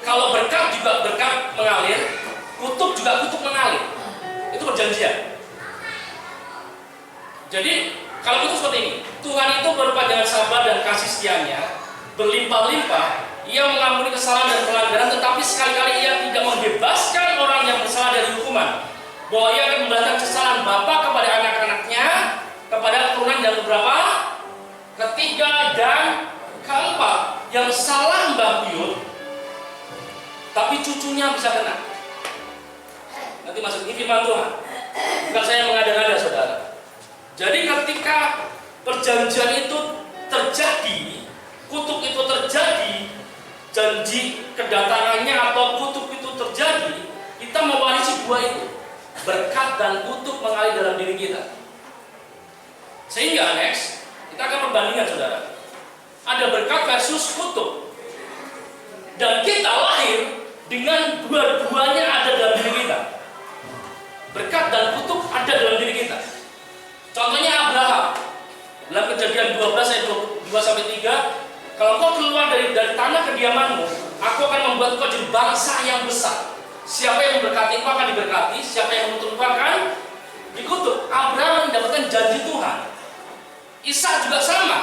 Kalau berkat juga berkat mengalir, kutub juga kutub mengalir. Itu perjanjian. Jadi kalau itu seperti ini, Tuhan itu berupa dengan sabar dan kasih setianya, berlimpah-limpah, ia mengampuni kesalahan dan pelanggaran, tetapi sekali-kali ia tidak membebaskan orang yang bersalah dari hukuman. Bahwa ia akan membalaskan kesalahan bapa kepada anak-anaknya, kepada keturunan yang keberapa? Ketiga dan keempat. Yang salah Mbah Biut, tapi cucunya bisa kena. Nanti masuk ini firman Tuhan. Bukan saya mengada-ngada saudara. Jadi ketika perjanjian itu terjadi, kutuk itu terjadi, janji kedatangannya atau kutuk itu terjadi, kita mewarisi dua itu. Berkat dan kutuk mengalir dalam diri kita. Sehingga next, kita akan perbandingan saudara. Ada berkat versus kutuk. Dan kita lahir dengan dua-duanya ada dalam diri kita. Berkat dan kutuk ada dalam diri kita. Contohnya Abraham. Dalam Kejadian 12 ayat 2-3, kalau kau keluar dari tanah kediamanmu, aku akan membuat kau jadi bangsa yang besar. Siapa yang memberkati kau akan diberkati, siapa yang mengutuk kau akan dikutuk. Abraham mendapatkan janji Tuhan. Ishak juga sama.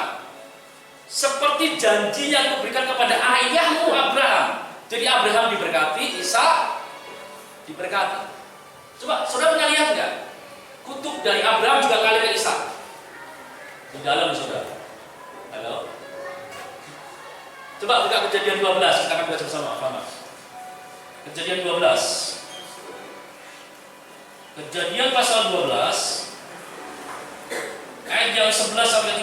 Seperti janji yang diberikan kepada ayahmu Abraham. Jadi Abraham diberkati, Ishak diberkati. Coba, saudara pernah lihat nggak? Kutuk dari Abraham juga ngalir ke Ishak. Di dalam saudara. Halo. Coba buka Kejadian 12, kita akan baca bersama. Kejadian 12. Kejadian pasal 12 ayat yang 11-13.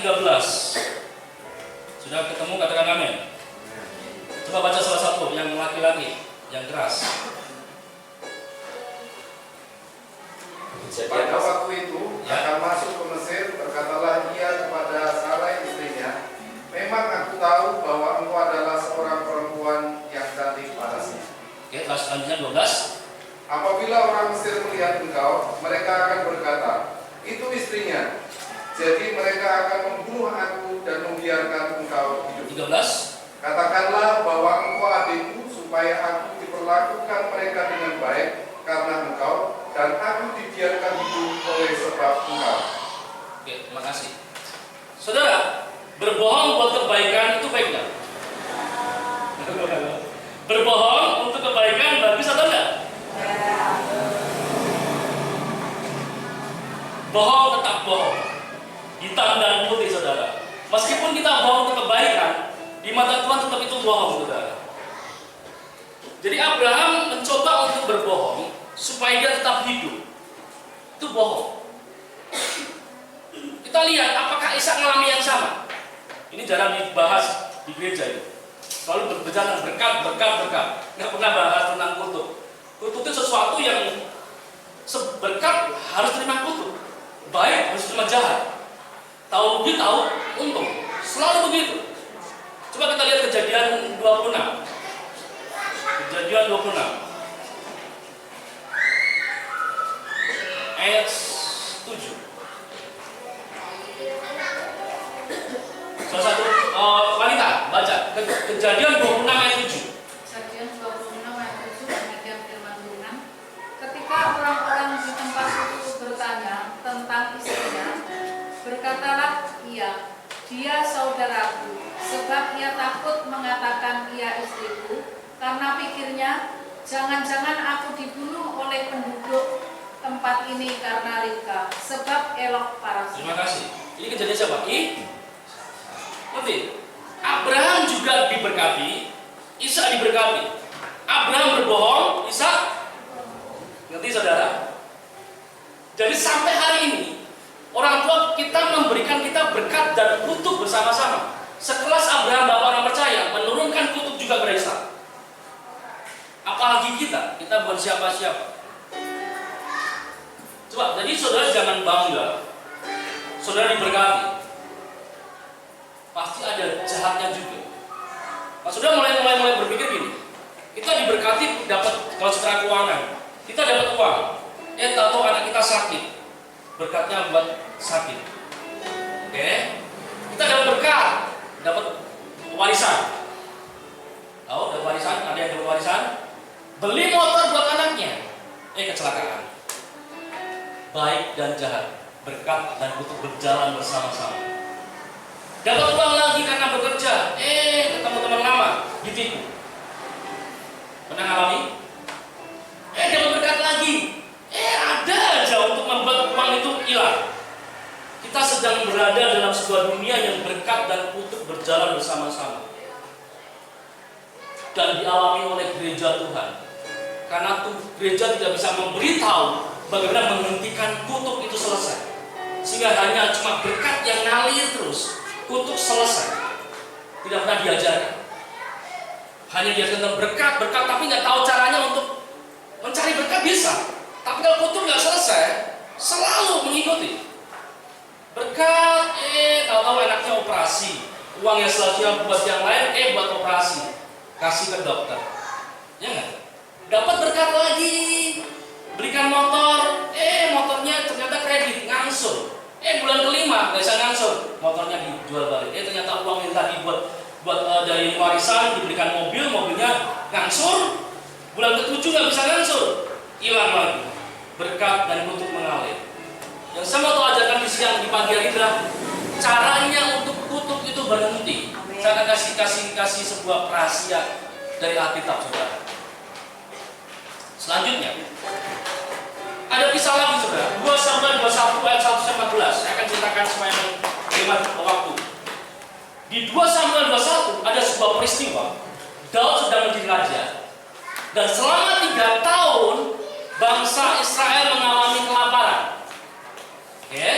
Sudah ketemu, katakan amin. Coba baca salah satu yang laki-laki, yang keras. Pada waktu itu Ya. akan masuk ke Mesir, berkatalah ia kepada Sarai istrinya, memang aku tahu bahwa engkau adalah seorang perempuan yang cantik parasnya. Oke, kelas selanjutnya 12. Apabila orang Mesir melihat engkau, mereka akan berkata, itu istrinya. Jadi mereka akan membunuh aku dan membiarkan engkau hidup. 13. Katakanlah bahwa engkau adikku, supaya aku diperlakukan mereka dengan baik karena engkau, dan aku dibiarkan hidup oleh sebab engkau. Oke, terima kasih. Saudara, berbohong buat kebaikan itu baik nggak? Berbohong untuk kebaikan bagus atau enggak? Bohong tetap bohong. Hitam dan putih, saudara. Meskipun kita bohong untuk kebaikan, di mata Tuhan tetap itu bohong, saudara. Jadi Abraham mencoba untuk berbohong supaya dia tetap hidup. Itu bohong. Kita lihat apakah Ishak mengalami yang sama. Ini jarang dibahas di gereja ini. Selalu berbicara berkat. Nggak pernah bahas tentang kutuk. Kutuk itu sesuatu yang berkat harus terima kutuk. Baik harus terima jahat. Tahu rugi, tahu untung. Selalu begitu. Coba kita lihat Kejadian 26. Kejadian 26. Ayat 7. Salah satu wanita baca Kejadian 26 ayat 7. Kejadian 26 ayat 7 demikian firman Tuhan. Ketika orang-orang di tempat itu bertanya tentang istrinya, berkatalah ia, dia saudaraku, sebab ia takut mengatakan ia istriku, karena pikirnya, jangan-jangan aku dibunuh oleh penduduk tempat ini karena Ribka, sebab elok parasnya. Terima kasih. Ini kejadian siapa? Ngerti? Abraham juga diberkati, Ishak diberkati. Abraham berbohong, Ishak ngerti, saudara? Jadi sampai hari ini orang tua kita memberikan kita berkat dan kutuk bersama-sama. Sekelas Abraham, bapak orang percaya, menurunkan kutuk juga pada Ishak. Apalagi kita bukan siapa-siapa. Coba, jadi saudara jangan bangga. Saudara diberkati. Pasti ada jahatnya juga. Nah, saudara mulai berpikir gini. Kita diberkati dapat, kalau secara keuangan, kita dapat uang. Tahu anak kita sakit. Berkatnya buat sakit. Oke? Kita dapat berkat, dapat warisan. Tahu, dapat warisan, ada yang dapat warisan. Beli motor buat anaknya. Kecelakaan. Baik dan jahat, berkat dan kutuk berjalan bersama-sama. Dapat uang lagi karena bekerja, ketemu teman lama, ditipu. Pernah ngalami? Dapat berkat lagi, ada aja untuk membuat uang itu hilang. Kita sedang berada dalam sebuah dunia yang berkat dan kutuk berjalan bersama-sama. Dan dialami oleh gereja Tuhan. Karena gereja tidak bisa memberitahu bagaimana menghentikan kutuk itu selesai. Sehingga hanya cuma berkat yang ngalir terus, kutuk selesai. Tidak pernah diajarkan. Hanya dia tentang berkat, tapi nggak tahu caranya untuk mencari berkat bisa. Tapi kalau kutuk nggak selesai, selalu mengikuti. Berkat, tahu-tahu enaknya operasi. Uang yang selanjutnya buat yang lain, buat operasi. Kasih ke dokter. Ya nggak? Dapat berkat lagi. Belikan motor, motornya ternyata kredit, ngangsur. Bulan kelima nggak bisa ngangsur, motornya dijual balik. Ternyata uang yang tadi buat dari warisan diberikan mobilnya ngangsur. Bulan ke-7 nggak bisa ngangsur, hilang lagi. Berkat dan kutuk mengalir. Yang saya mau ajarkan di siang di pagi hari adalah caranya untuk kutuk itu berhenti. Saya akan kasih sebuah rahasia dari Alkitab, saudara. Selanjutnya, ada kisah lagi, saudara. 2 Samuel 21 ayat 1-14. Saya akan ceritakan supaya menghemat waktu. Di 2 Samuel 21 ada sebuah peristiwa. Daud sedang menjadi raja. Dan selama 3 tahun bangsa Israel mengalami kelaparan. Oke?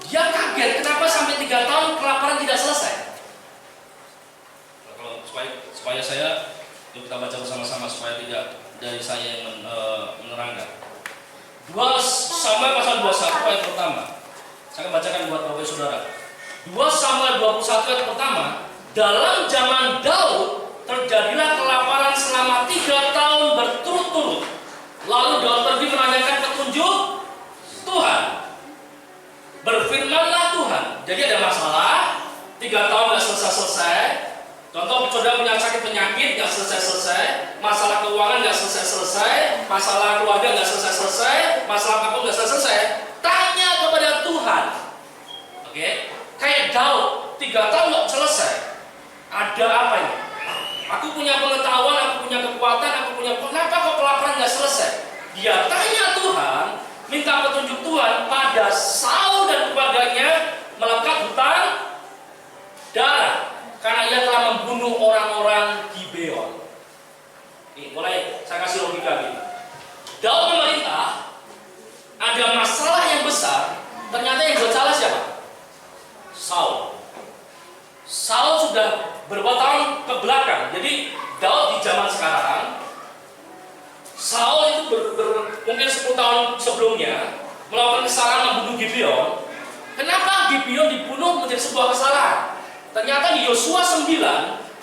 Dia kaget kenapa sampai 3 tahun kelaparan tidak selesai. supaya yuk kita baca bersama-sama supaya tidak dari saya yang menerangkan. 2 Samuel pasal 21 ayat pertama. Saya akan bacakan buat Bapak Saudara. 2 Samuel 21 ayat pertama. Dalam zaman Daud terjadilah kelaparan selama 3 tahun berturut-turut. Lalu Daud pergi menanyakan petunjuk Tuhan. Berfirmanlah Tuhan. Jadi ada masalah, 3 tahun nggak selesai-selesai. Contoh, saudara punya sakit penyakit nggak selesai-selesai, masalah keuangan nggak selesai-selesai, masalah keluarga nggak selesai-selesai, masalah apapun nggak selesai. Tanya kepada Tuhan. Oke, kayak Daud 3 tahun nggak selesai. Ada apa ini? Aku punya pengetahuan, aku punya kekuatan, aku punya kenapa kok kelaparan nggak selesai? Dia tanya Tuhan, minta petunjuk Tuhan pada Saul dan keluarganya melekat hutang darah. Karena ia telah membunuh orang-orang Gibeon. Ini mulai saya kasih logika ini. Daud memerintah, ada masalah yang besar. Ternyata yang buat salah siapa? Saul. Saul sudah beberapa tahun ke belakang. Jadi Daud di zaman sekarang, Saul itu mungkin 10 tahun sebelumnya melakukan kesalahan membunuh Gibeon. Kenapa Gibeon dibunuh menjadi sebuah kesalahan? Ternyata di Yosua 9,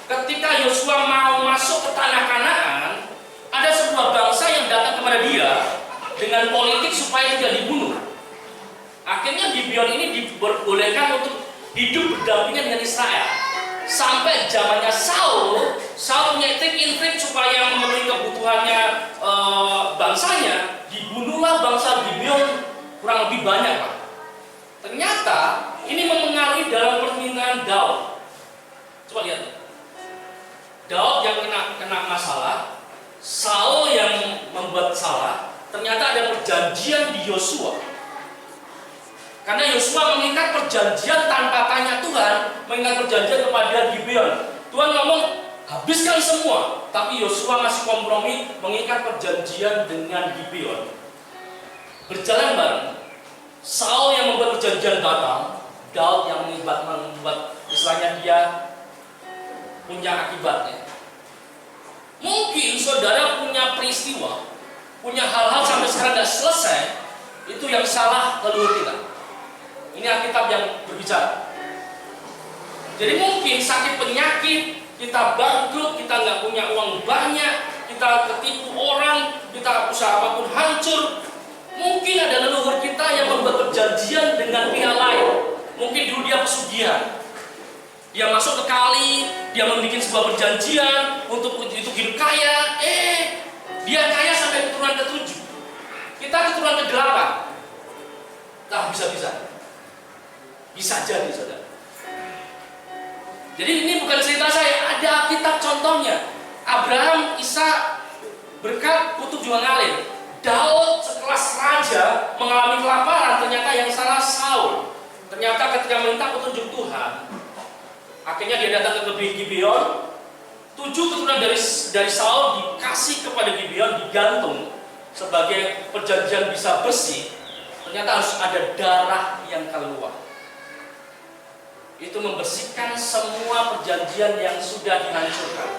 ketika Yosua mau masuk ke tanah Kanaan, ada sebuah bangsa yang datang kepada dia dengan politik supaya tidak dibunuh. Akhirnya Gibeon ini diperbolehkan untuk hidup berdampingan dengan Israel. Sampai zamannya Saul punya trik and trik supaya memenuhi kebutuhannya bangsanya, dibunuhlah bangsa Gibeon kurang lebih banyak, Pak. Ternyata ini mempengaruhi dalam permintaan Daud. Coba lihat. Daud yang kena masalah, Saul yang membuat salah. Ternyata ada perjanjian di Yosua. Karena Yosua mengikat perjanjian tanpa tanya Tuhan, mengikat perjanjian kepada Gibeon. Tuhan ngomong habiskan semua, tapi Yosua masih kompromi mengikat perjanjian dengan Gibeon. Berjalan bareng. Saul yang membuat perjanjian batal, Daud yang membuat istilahnya dia punya akibatnya. Mungkin saudara punya peristiwa, punya hal-hal sampai sekarang tidak selesai, itu yang salah leluhur kita. Ini Alkitab yang berbicara. Jadi mungkin sakit penyakit, kita bangkrut, kita nggak punya uang banyak, kita ketipu orang, kita usaha apapun hancur. Mungkin ada leluhur kita yang membuat perjanjian dengan pihak lain. Mungkin dulu dia pesugihan. Dia masuk ke kali, dia membuat sebuah perjanjian untuk hidup kaya. Dia kaya sampai keturunan ke-7. Kita keturunan ke-8. Nah, bisa-bisa. Bisa jadi, saudara. Jadi ini bukan cerita saya, ada Alkitab contohnya. Abraham, Ishak, berkat kutub juga ngalir. Daud sekelas raja mengalami kelaparan, ternyata yang salah Saul. Ternyata ketika minta petunjuk Tuhan, akhirnya dia datang ke Gibeon. 7 keturunan dari Saul dikasih kepada Gibeon, digantung sebagai perjanjian bisa bersih. Ternyata harus ada darah yang keluar. Itu membersihkan semua perjanjian yang sudah dihancurkan.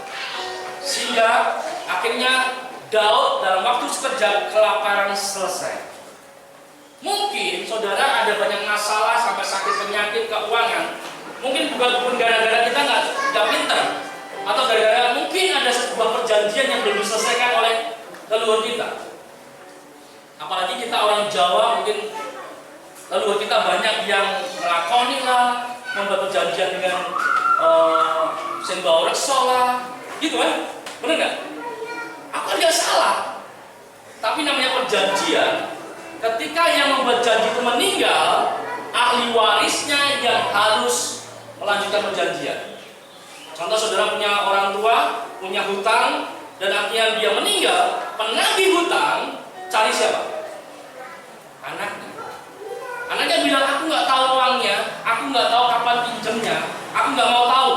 Sehingga akhirnya Daud dalam waktu sekejap kelaparan selesai. Mungkin saudara ada banyak masalah sampai sakit penyakit, keuangan. Mungkin bukan gara-gara kita nggak pintar, atau gara-gara mungkin ada sebuah perjanjian yang belum diselesaikan oleh leluhur kita. Apalagi kita orang Jawa, mungkin leluhur kita banyak yang melakoni lah, membuat perjanjian dengan Sembau Rekso lah, gitu kan? Bener nggak? Aku tidak salah, tapi namanya perjanjian. Ketika yang membuat janji itu meninggal, ahli warisnya yang harus melanjutkan perjanjian. Contoh, saudara punya orang tua, punya hutang, dan akhirnya dia meninggal, penagih hutang cari siapa? Anaknya. Anaknya bilang, aku nggak tahu uangnya, aku nggak tahu kapan pinjemnya, aku nggak mau tahu.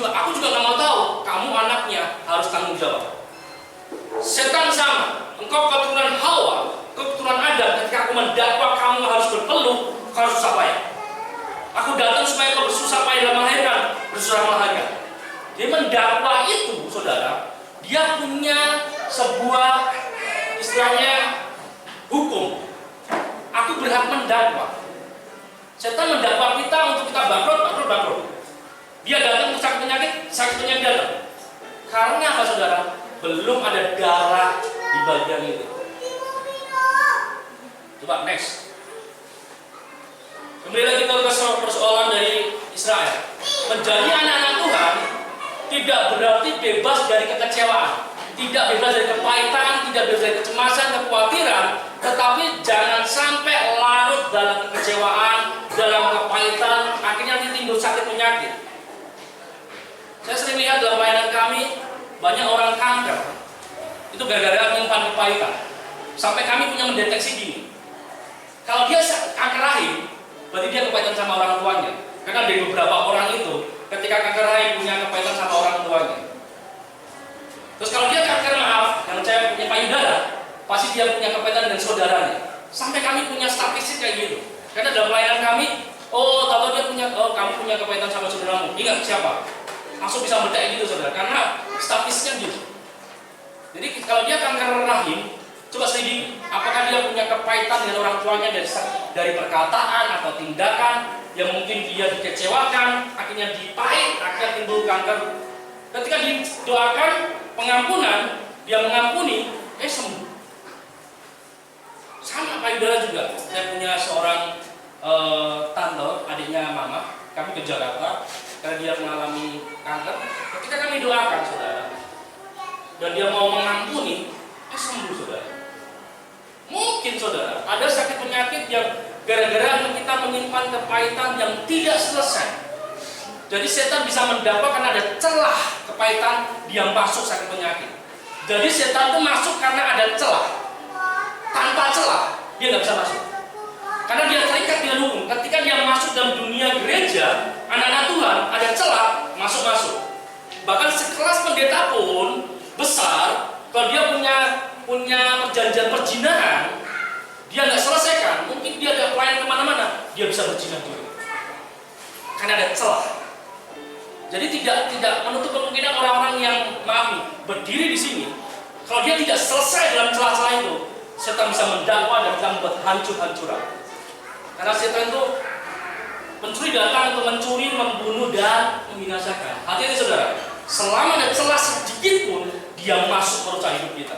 Aku juga nggak mau tahu. Kamu anaknya harus tanggung jawab. Setan sama, engkau keturunan Hawa, keturunan Adam. Ketika aku mendakwa kamu harus berpeluh, kau harus susah payah. Aku datang supaya kau bersusah payah dalam melahirkan, bersusah melahirkan. Dia mendakwa itu, saudara, dia punya sebuah istilahnya hukum. Aku berhak mendakwa. Setan mendakwa kita untuk kita bangkrut. Dia datang untuk sakit penyakit datang. Karena apa, saudara? Belum ada darah di bagian itu. Coba next. Kembali lagi ke persoalan dari Israel. Menjadi anak-anak Tuhan tidak berarti bebas dari kekecewaan, tidak bebas dari kepahitan, tidak bebas dari kecemasan, kekhawatiran, tetapi jangan sampai larut dalam kekecewaan, dalam kepahitan, akhirnya timbul sakit penyakit. Saya sering lihat dalam pelayanan kami, banyak orang kanker. Itu gara-gara menyimpan kepahitan. Sampai kami punya mendeteksi dini. Kalau dia kanker rahim, berarti dia kepahitan sama orang tuanya. Karena dari beberapa orang itu, ketika kanker rahim punya kepahitan sama orang tuanya. Terus kalau dia kanker yang saya punya payudara, pasti dia punya kepahitan dengan saudaranya. Sampai kami punya statistik kayak gitu. Karena dalam pelayanan kami, tahu dia punya, kamu punya kepahitan sama saudaramu. Ingat siapa? Langsung bisa meledak gitu, saudara. Karena statistiknya gitu. Jadi kalau dia kanker rahim, coba selidiki, apakah dia punya kepahitan dengan orang tuanya dari perkataan atau tindakan yang mungkin dia dikecewakan, akhirnya dipahit, akhirnya timbul kanker. Ketika didoakan pengampunan, dia mengampuni, sembuh. Sama payudara juga. Saya punya seorang tante, adiknya mama, kami ke Jakarta karena dia mengalami kanker. Ketika kami doakan, saudara, dan dia mau mengampuni, sembuh, saudara. Mungkin, saudara, ada sakit penyakit yang gara-gara kita menyimpan kepahitan yang tidak selesai. Jadi setan bisa mendakwa karena ada celah kepahitan, dia masuk sakit penyakit. Jadi setan itu masuk karena ada celah. Tanpa celah, dia nggak bisa masuk. Karena dia terikat dengan hukum. Ketika dia masuk dalam dunia gereja, anak-anak Tuhan, ada celah, masuk-masuk. Bahkan sekelas pendeta pun besar, kalau dia punya perjanjian perzinahan, dia nggak selesaikan, mungkin dia ada pelayan kemana-mana, dia bisa berzina juga. Karena ada celah. Jadi tidak menutup kemungkinan orang-orang yang berdiri di sini, kalau dia tidak selesai dalam celah-celah itu, setan bisa mendakwa dan bisa membuat hancur-hancuran. Karena setan itu pencuri datang untuk mencuri, membunuh dan membinasakan. Hati-hati, saudara. Selama ada celah sedikit pun, dia masuk merusak hidup kita.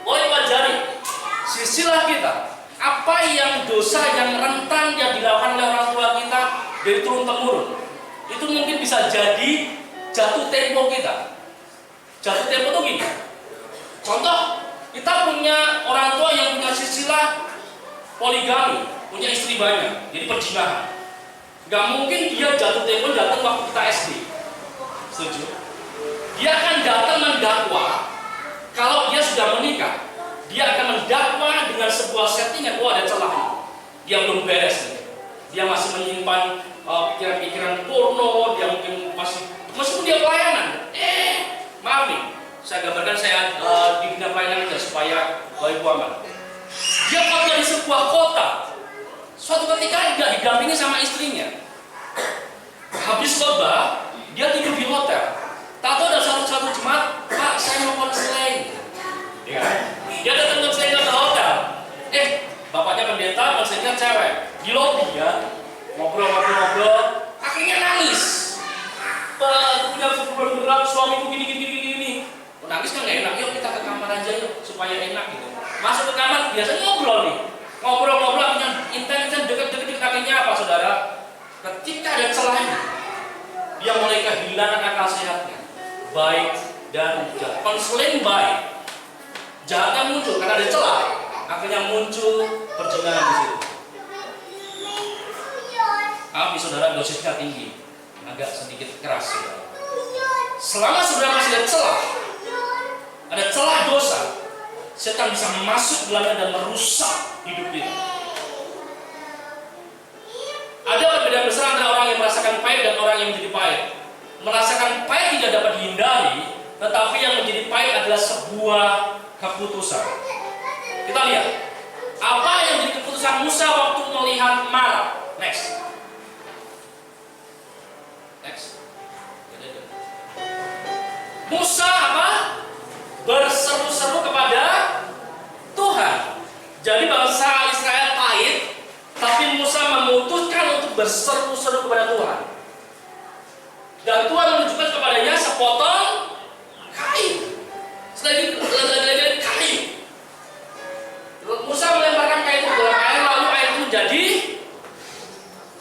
Boleh pelajari silsilah kita. Apa yang dosa yang rentan yang dilakukan oleh orang tua kita dari turun temurun, itu mungkin bisa jadi jatuh tempo kita. Jatuh tempo itu gini. Contoh, kita punya orang tua yang punya silsilah poligami, punya istri banyak, jadi perzinahan. Gak mungkin dia jatuh tempo datang waktu kita SD. Setuju? Dia akan datang mendakwa. Kalau dia sudah menikah, dia akan mendakwa dengan sebuah settingan. Ada celah. Dia belum beres nih. Dia masih menyimpan pikiran-pikiran porno. Dia mungkin meskipun dia pelayanan. Maaf nih, saya gambarkan saya di bidang pelayanan aja supaya Bapak aman. Dia kerja di sebuah kota. Suatu ketika dia didampingi sama istrinya. Habis khotbah, dia tidur di hotel. Tak tahu ada satu jemaat, Pak, saya mau konseling. Ya. Dia datang konseling ke hotel. Bapaknya pendeta, konselingnya cewek. Di lobi ya, ngobrol. Akhirnya nangis. Pak, punya berat suamiku gini. Nangis kan nggak enak. Yuk kita ke kamar aja yuk, supaya enak gitu. Masuk ke kamar, biasanya ngobrol nih. Ngobrol punya intens deket-deket kakinya apa, saudara? Ketika ada celah ini, dia mulai kehilangan akal sehatnya. Baik dan jahat. Konseling baik, jahatnya muncul karena ada celah, akhirnya muncul perzinahan di situ. Maaf, saudara, dosisnya tinggi, agak sedikit keras. Saudara. Selama saudara masih ada celah dosa, setan bisa masuk dalamnya dan merusak hidup kita. Ada perbedaan besar antara orang yang merasakan pahit dan orang yang menjadi pahit. Merasakan pahit tidak dapat dihindari, tetapi yang menjadi pahit adalah sebuah keputusan. Kita lihat apa yang menjadi keputusan Musa waktu melihat Mara. Next. Musa apa? Berseru-seru kepada Tuhan. Jadi bangsa Israel pahit, tapi Musa memutuskan untuk berseru-seru kepada Tuhan. Dan Tuhan menunjukkan kepadanya sepotong kayu. Lagi kayu. Musa melemparkan kayu itu ke dalam air, lalu air itu menjadi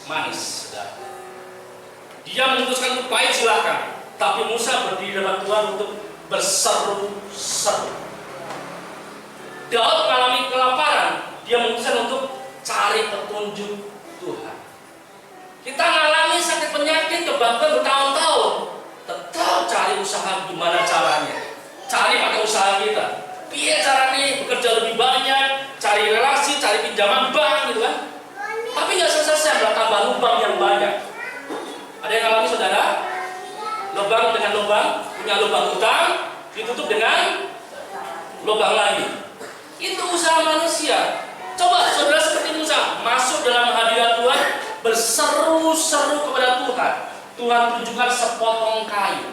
manis. Dia memutuskan untuk pahit, silakan. Tapi Musa berdiri depan Tuhan untuk berseru-seru. Daud mengalami kelaparan, dia memutuskan untuk cari petunjuk Tuhan. Kita mengalami sakit penyakit, kebanggaan bertahun-tahun, tetap cari usaha gimana caranya. Cari pakai usaha kita. Biar caranya bekerja lebih banyak, cari relasi, cari pinjaman bank gitu kan. Tapi nggak selesai, bertambah lubang yang banyak. Ada yang alami saudara? Lubang dengan lubang, punya lubang utang, ditutup dengan lubang lagi. Itu usaha manusia. Coba saudara seperti Musa masuk dalam hadirat Tuhan, berseru-seru kepada Tuhan. Tuhan tunjukkan sepotong kayu,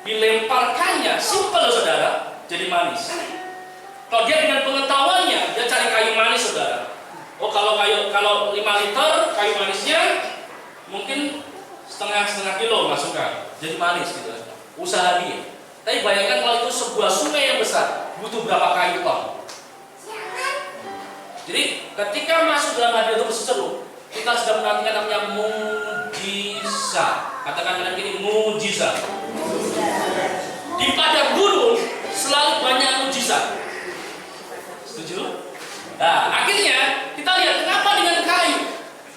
dilemparkannya, simpel saudara, jadi manis. Kalau dia dengan pengetahuannya, dia cari kayu manis saudara. Oh kalau 5 liter kayu manisnya mungkin setengah kilo masukkan, jadi manis gitu. Usaha dia. Tapi bayangkan kalau itu sebuah sungai yang besar, butuh berapa kayu ton? Jadi ketika masuk dalam hadirat itu berseru, kita sudah menantikan namanya mujizat. Katakan dengan ini mujizat. Di padang gurun selalu banyak mujizat. Setuju? Nah, akhirnya kita lihat kenapa dengan kayu.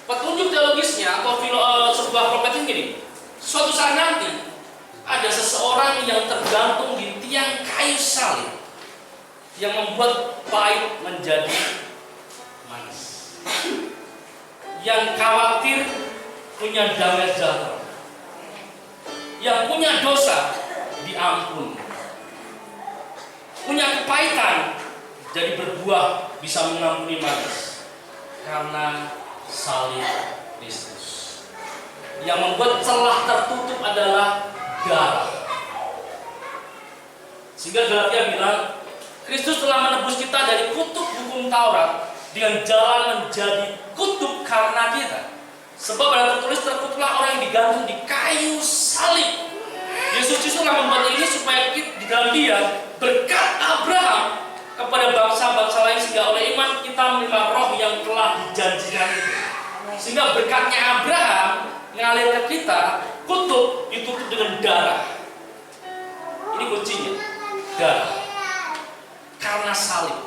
Petunjuk teologisnya atau sebuah profet ini, suatu saat nanti ada seseorang yang tergantung di tiang kayu salib yang membuat pahit menjadi manis. Yang khawatir punya damai sejahtera, yang punya dosa diampuni, punya kepahitan jadi berbuah bisa mengampuni manis karena salib Kristus. Yang membuat celah tertutup adalah darah. Sehingga Galatia bilang Kristus telah menebus kita dari kutuk hukum Taurat dengan jalan menjadi kutuk karena kita. Sebab ada tertulis, terkutuklah orang yang digantung di kayu salib. Yesus Kristus telah membuat ini supaya kita, di dalam Dia berkat Abraham kepada bangsa-bangsa lain, sehingga oleh iman kita menerima roh yang telah dijanjikan itu. Sehingga berkatnya Abraham ngalir ke kita, kutub ditutup dengan darah. Ini kuncinya, darah. Karena salib.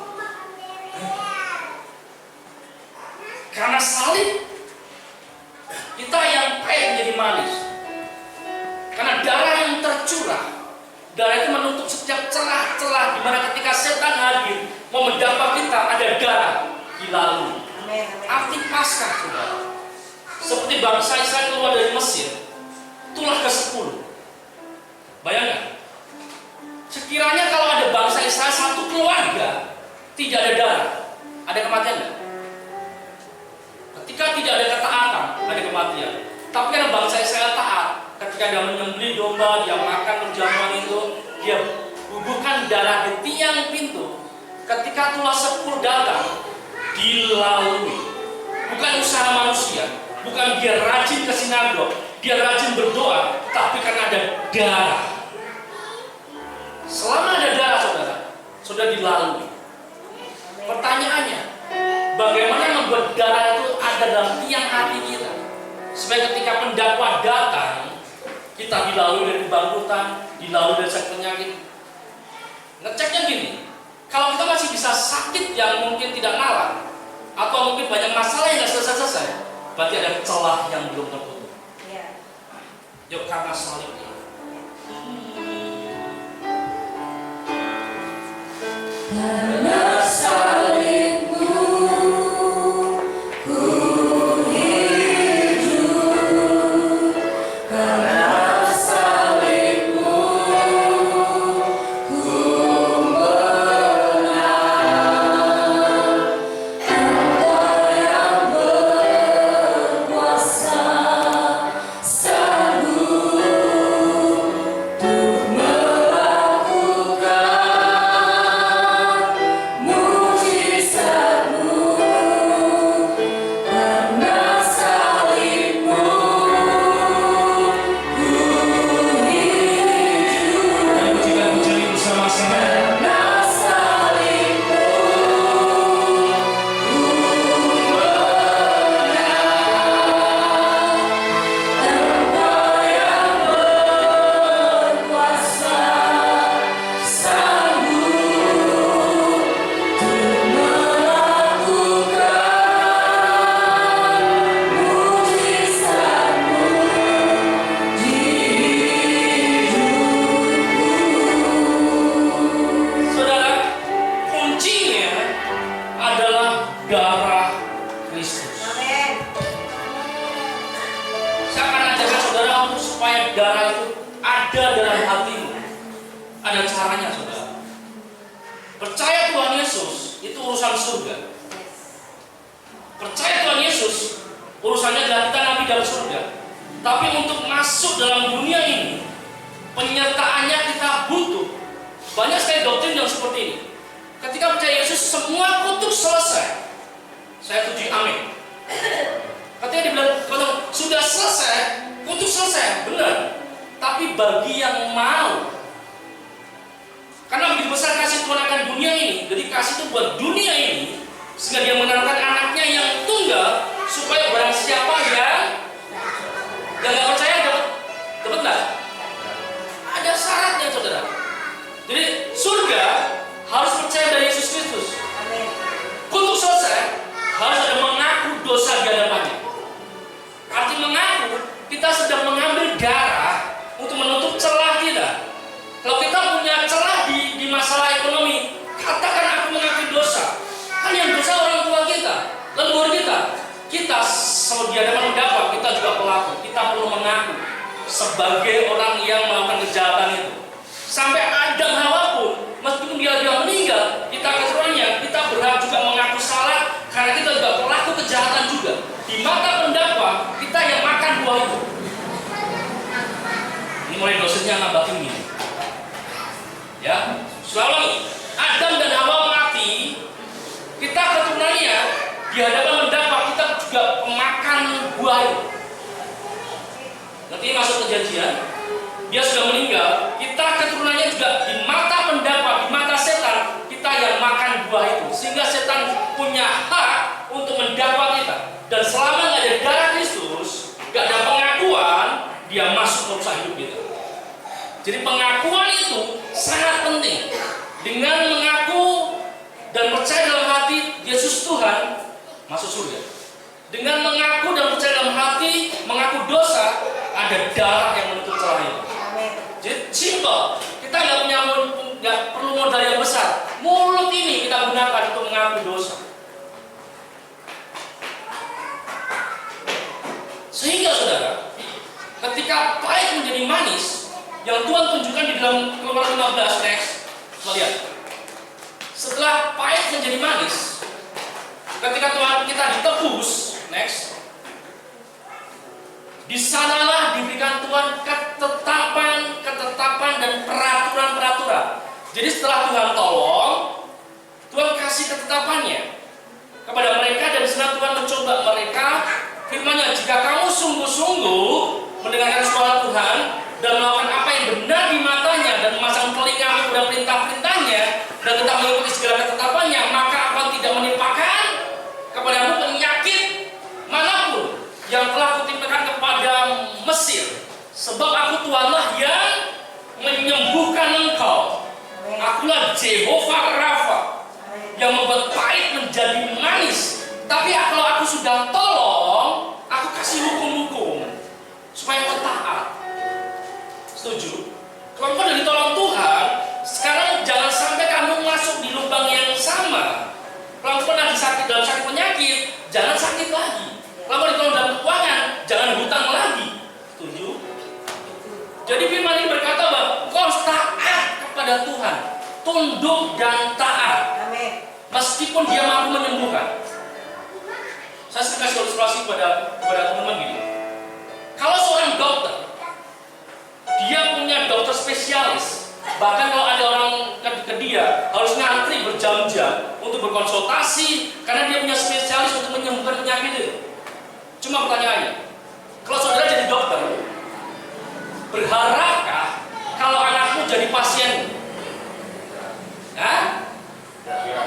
Karena salib, kita yang pahit menjadi manis. Karena darah yang tercurah, darah itu menutup setiap celah-celah di mana ketika setan hadir mau mendampak kita, ada darah dilalui. Arti Paskah, saudara. Seperti bangsa Israel keluar dari Mesir, itulah ke-10. Bayangkan, sekiranya kalau ada bangsa Israel satu keluarga tidak ada darah, ada kematian nggak? Ketika tidak ada ketaatan, ada kematian. Tapi karena bangsa Israel taat, ketika dia menyembelih domba, dia makan perjamuan itu, dia bubuhkan darah di tiang pintu. Ketika tulah 10 datang, dilalui. Bukan usaha manusia, bukan dia rajin ke sinagog, dia rajin berdoa, tapi karena ada darah. Selama ada darah, saudara, sudah dilalui. Pertanyaannya, bagaimana membuat darah itu ada dalam tiang hati kita, supaya ketika pendakwa datang, kita dilalui dari kebangkrutan, dilalui dari sakit penyakit. Ngeceknya gini, kalau kita masih bisa sakit yang mungkin tidak nalar, atau mungkin banyak masalah yang tidak selesai-selesai, berarti ada celah yang belum tertutup. Yuk, karena salib ini. Karena salibmu ku hidup, karena salibmu ku menang. Engkau yang berkuasa sanggup supaya darah itu ada dalam hatimu? Ada caranya, saudara. Percaya Tuhan Yesus itu urusan surga. Percaya Tuhan Yesus urusannya adalah kita nabi dalam surga. Tapi untuk masuk dalam dunia ini, penyertaannya kita butuh. Banyak sekali doktrin yang seperti ini. Ketika percaya Yesus, semua kutuk selesai. Saya tuju amin. Ketika dibilang sudah selesai, kutuk selesai, benar. Tapi bagi yang mau, karena begitu besar kasih Tuhan akan dunia ini, jadi kasih itu buat dunia ini, sehingga dia menaruhkan anaknya yang tunggal, supaya barang siapa yang nggak percaya dapat nggak? Ada syaratnya, saudara. Jadi surga harus percaya dari Yesus Kristus. Untuk selesai harus ada mengaku dosa di hadapannya. Arti mengaku, kita sedang mengambil darah untuk menutup celah kita. Kalau kita punya celah di masalah ekonomi, katakan aku mengakui dosa. Kan yang dosa orang tua kita, leluhur kita. Kita kalau di hadapan mendakwa, kita juga pelaku. Kita perlu mengaku sebagai orang yang melakukan kejahatan itu. Sampai Adam Hawa pun, meskipun dia meninggal, kita keturunannya, kita berhak juga mengaku salah karena kita juga pelaku kejahatan juga. Di mata pendakwa, kita yang makan buah itu. Ini mulai dosennya nambahin gini. Ya, selalu Adam dan Hawa mati, kita keturunannya di hadapan mendakwa, kita juga pemakan buah itu. Nanti masuk perjanjian, dia sudah meninggal, kita keturunannya juga di mata pendakwa, di mata setan, kita yang makan buah itu. Sehingga setan punya hak untuk mendakwa kita. Dan selama nggak ada darah Kristus, nggak ada pengakuan, dia masuk merusak hidup kita. Jadi pengakuan itu sangat penting. Dengan mengaku dan percaya dalam hati Yesus Tuhan, masuk surga. Dengan mengaku dan percaya dalam hati, mengaku dosa, ada darah yang menutup celah itu. Jadi simple. Kita nggak perlu modal yang besar. Mulut ini kita gunakan untuk mengaku dosa. Sehingga saudara, ketika pahit menjadi manis, yang Tuhan tunjukkan di dalam Keluaran 15 next, lihat. Setelah pahit menjadi manis, ketika Tuhan kita ditebus, next, di sanalah diberikan Tuhan ketetapan dan peraturan-peraturan. Jadi setelah Tuhan tolong, Tuhan kasih ketetapannya kepada mereka, dan setelah Tuhan mencoba mereka, firman-Nya, jika kamu sungguh-sungguh mendengarkan suara Tuhan dan melakukan apa yang benar di matanya dan memasang telingamu pada perintah-perintahnya dan tetap mengikuti segala ketetapannya, maka akan tidak menimpakan kepadamu penyakit manapun yang telah kutimpakan kepada Mesir, sebab aku Tuhanlah yang menyembuhkan engkau. Akulah Jehovah Rafa yang membuat pahit menjadi manis. Tapi kalau aku sudah tolong, aku kasih hukum-hukum supaya kau taat. Setuju? Kalau kau sudah ditolong Tuhan, sekarang jangan sampai kamu masuk di lubang yang sama. Kalau kau pernah disakit dalam sakit penyakit, jangan sakit lagi. Kalau kau ditolong dalam keuangan, jangan hutang lagi. Setuju? Jadi firman ini berkata bahwa kau harus taat kepada Tuhan, tunduk dan taat. Meskipun dia mampu menyembuhkan. Saya sering kasih ilustrasi kepada teman-teman gini. Kalau seorang dokter, dia punya dokter spesialis. Bahkan kalau ada orang ke dia harus ngantri berjam-jam untuk berkonsultasi karena dia punya spesialis untuk menyembuhkan penyakit itu. Cuma pertanyaannya, kalau saudara jadi dokter, berharapkah kalau anakmu jadi pasien? Hah?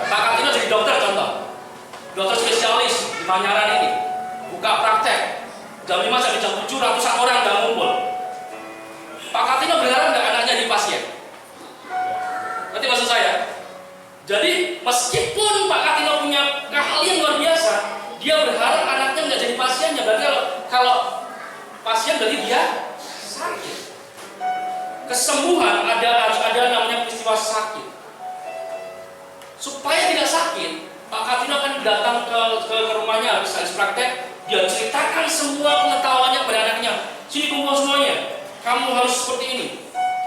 Pak Katino jadi dokter contoh, dokter spesialis di Manyaran ini, buka praktek jam 5 sampai jam 7 ratusan orang nggak ngumpul. Pak Katino berharap nggak anaknya jadi pasien? Nanti maksud saya. Jadi meskipun Pak Katino punya keahlian luar biasa, dia berharap anaknya nggak jadi pasiennya. Berarti kalau pasien berarti dia sakit. Kesembuhan harus ada namanya peristiwa sakit. Supaya tidak sakit, Pak Katino akan datang ke rumahnya habis praktek, dia ceritakan semua pengetahuannya kepada anaknya. Sini kumpul semuanya. kamu harus seperti ini,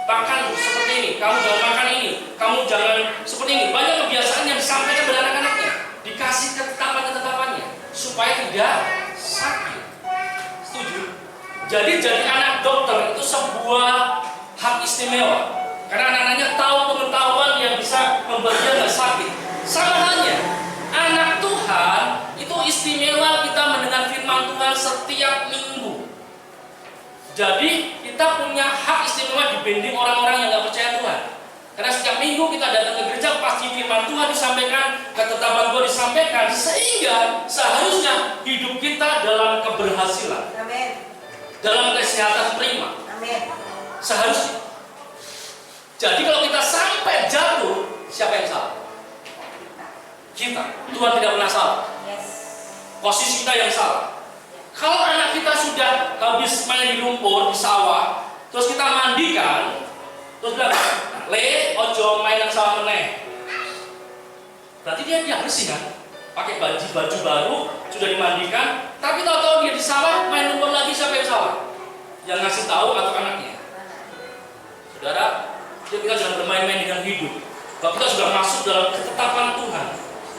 makan seperti ini, kamu jangan makan ini, kamu jangan seperti ini. Banyak kebiasaan yang disampaikan pada anak-anaknya, dikasih ketetapan-ketetapannya supaya tidak sakit. Setuju? Jadi anak dokter itu sebuah hak istimewa, karena anak-anaknya tahu pengetahuan yang bisa membuat dia nggak sakit. Sama halnya, anak Tuhan itu istimewa kita mendengar firman Tuhan setiap minggu. Jadi kita punya hak istimewa dibanding orang-orang yang nggak percaya Tuhan. Karena setiap minggu kita datang ke gereja pasti firman Tuhan disampaikan, ketetapan Tuhan disampaikan, sehingga seharusnya hidup kita dalam keberhasilan, dalam kesehatan prima. Seharusnya. Jadi kalau kita sampai jatuh, siapa yang salah? Kita. Tuhan tidak pernah salah. Posisi kita yang salah. Kalau anak kita sudah habis main di lumpur, di sawah, terus kita mandikan, terus bilang, "Le, ojo mainan sawah meneh." Berarti dia bersih kan? Pakai baju baru, sudah dimandikan, tapi tahu-tahu dia di sawah main lumpur lagi, siapa yang salah? Yang ngasih tahu atau anaknya? Saudara, kita jangan bermain-main dengan hidup. Kalau kita sudah masuk dalam ketetapan Tuhan,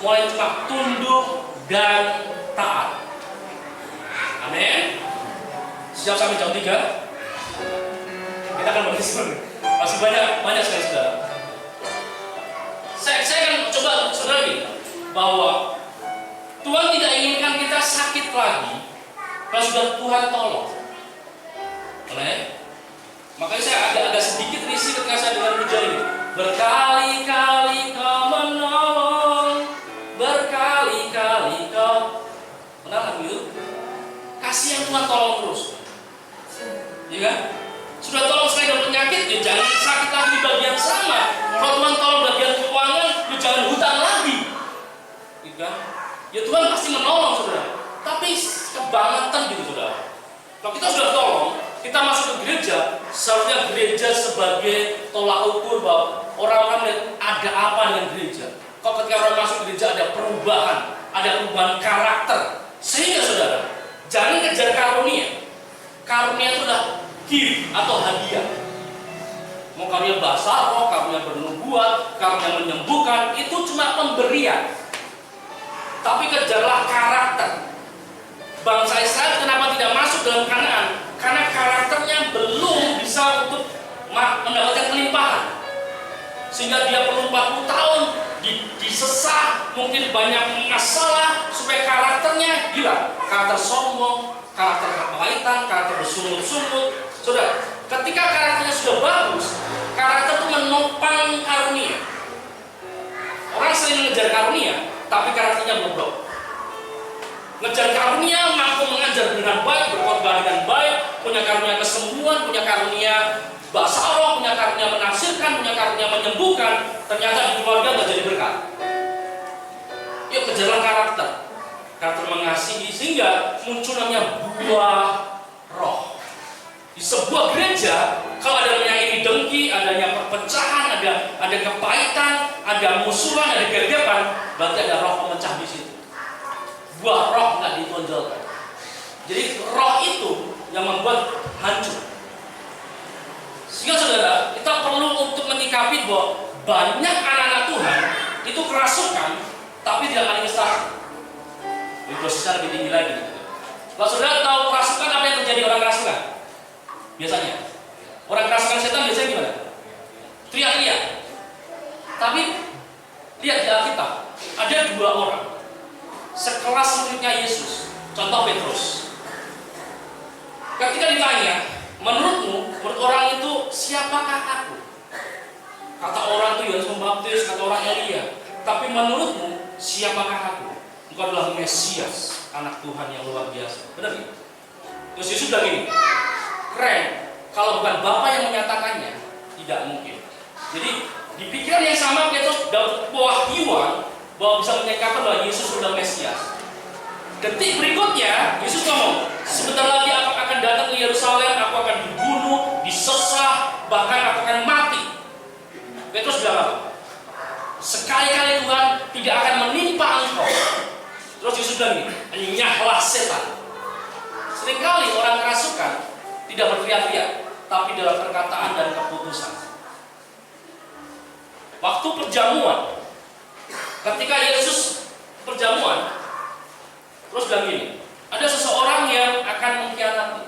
mulai cuma tunduk dan taat. Amin. Siap sampai jam 3? Kita akan berdiskusi. Masih banyak sekali saudara. Saya akan coba saudara ini bahwa Tuhan tidak inginkan kita sakit lagi kalau sudah Tuhan tolong. Makanya saya agak sedikit risih ketika saya dengar pujian ini. Berkali-kali Kau menolong, berkali-kali Kau. Benar lagu itu? Kasihan Tuhan tolong terus. Iya kan? Sudah tolong sekali dalam penyakit, ya jangan sakit lagi di bagian sama. Kalau Tuhan tolong bagian keuangan, ya jangan hutang lagi. Iya kan? Ya Tuhan pasti menolong saudara. Tapi kebangetan gitu saudara. Kalau kita sudah tolong, kita masuk ke gereja, seharusnya gereja sebagai tolak ukur bahwa orang-orang melihat ada apa dengan gereja. Kalau ketika orang masuk gereja ada perubahan karakter. Sehingga saudara, jangan kejar karunia. Karunia itu adalah gift atau hadiah. Mau karunia bahasa roh, karunia bernubuat, karunia menyembuhkan, itu cuma pemberian. Tapi kejarlah karakter. Bangsa Israel kenapa tidak masuk dalam Kanaan? Karena karakternya belum bisa untuk mendapatkan kelimpahan, sehingga dia perlu 40 tahun disesat, mungkin banyak masalah supaya karakternya hilang. Karakter sombong, karakter kepahitan, karakter bersungut-sungut. Saudara, ketika karakternya sudah bagus, karakter itu menopang karunia. Orang sering mengejar karunia, tapi karakternya bobrok. Ngejar karunia, mampu mengajar dengan baik, berkhotbah dengan baik, punya karunia kesembuhan, punya karunia bahasa roh, punya karunia menafsirkan, punya karunia menyembuhkan, ternyata di keluarga nggak jadi berkat. Yuk kejarlah karakter mengasihi, sehingga muncul namanya buah roh. Di sebuah gereja, kalau ada yang ini dengki, adanya perpecahan, ada kepahitan, ada musuhan, ada gegepan, berarti ada roh pemecah di situ. Buah roh nggak ditonjolkan. Jadi roh itu yang membuat hancur. Sehingga saudara, kita perlu untuk menyikapi bahwa banyak anak-anak Tuhan itu kerasukan, tapi tidak manifestasi. Ini prosesnya lebih tinggi lagi. Kalau saudara tahu kerasukan, apa yang terjadi orang kerasukan? Biasanya orang kerasukan setan biasanya gimana? Teriak-teriak. Tapi lihat di Alkitab, ada 2 orang sekelas muridnya Yesus. Contoh Petrus. Ketika ditanya, menurutmu, menurut orang itu siapakah aku? Kata orang itu Yohanes Pembaptis, kata orang Elia. Tapi menurutmu, siapakah aku? Engkau adalah Mesias, anak Tuhan yang luar biasa. Benar tidak? Terus Yesus bilang gini, keren. Kalau bukan Bapa yang menyatakannya, tidak mungkin. Jadi di pikiran yang sama Petrus dapat pewahyuan bahwa bisa menyatakan bahwa Yesus adalah Mesias. Detik berikutnya Yesus ngomong, sebentar lagi aku akan datang ke Yerusalem, aku akan dibunuh, disesah, bahkan aku akan mati. Petrus bilang apa? Sekali-kali Tuhan tidak akan menimpa engkau. Terus Yesus bilang ini, nyahlah setan. Seringkali orang kerasukan tidak berteriak-teriak, tapi dalam perkataan dan keputusan. Waktu perjamuan, ketika Yesus perjamuan, terus bilang gini, ada seseorang yang akan mengkhianati.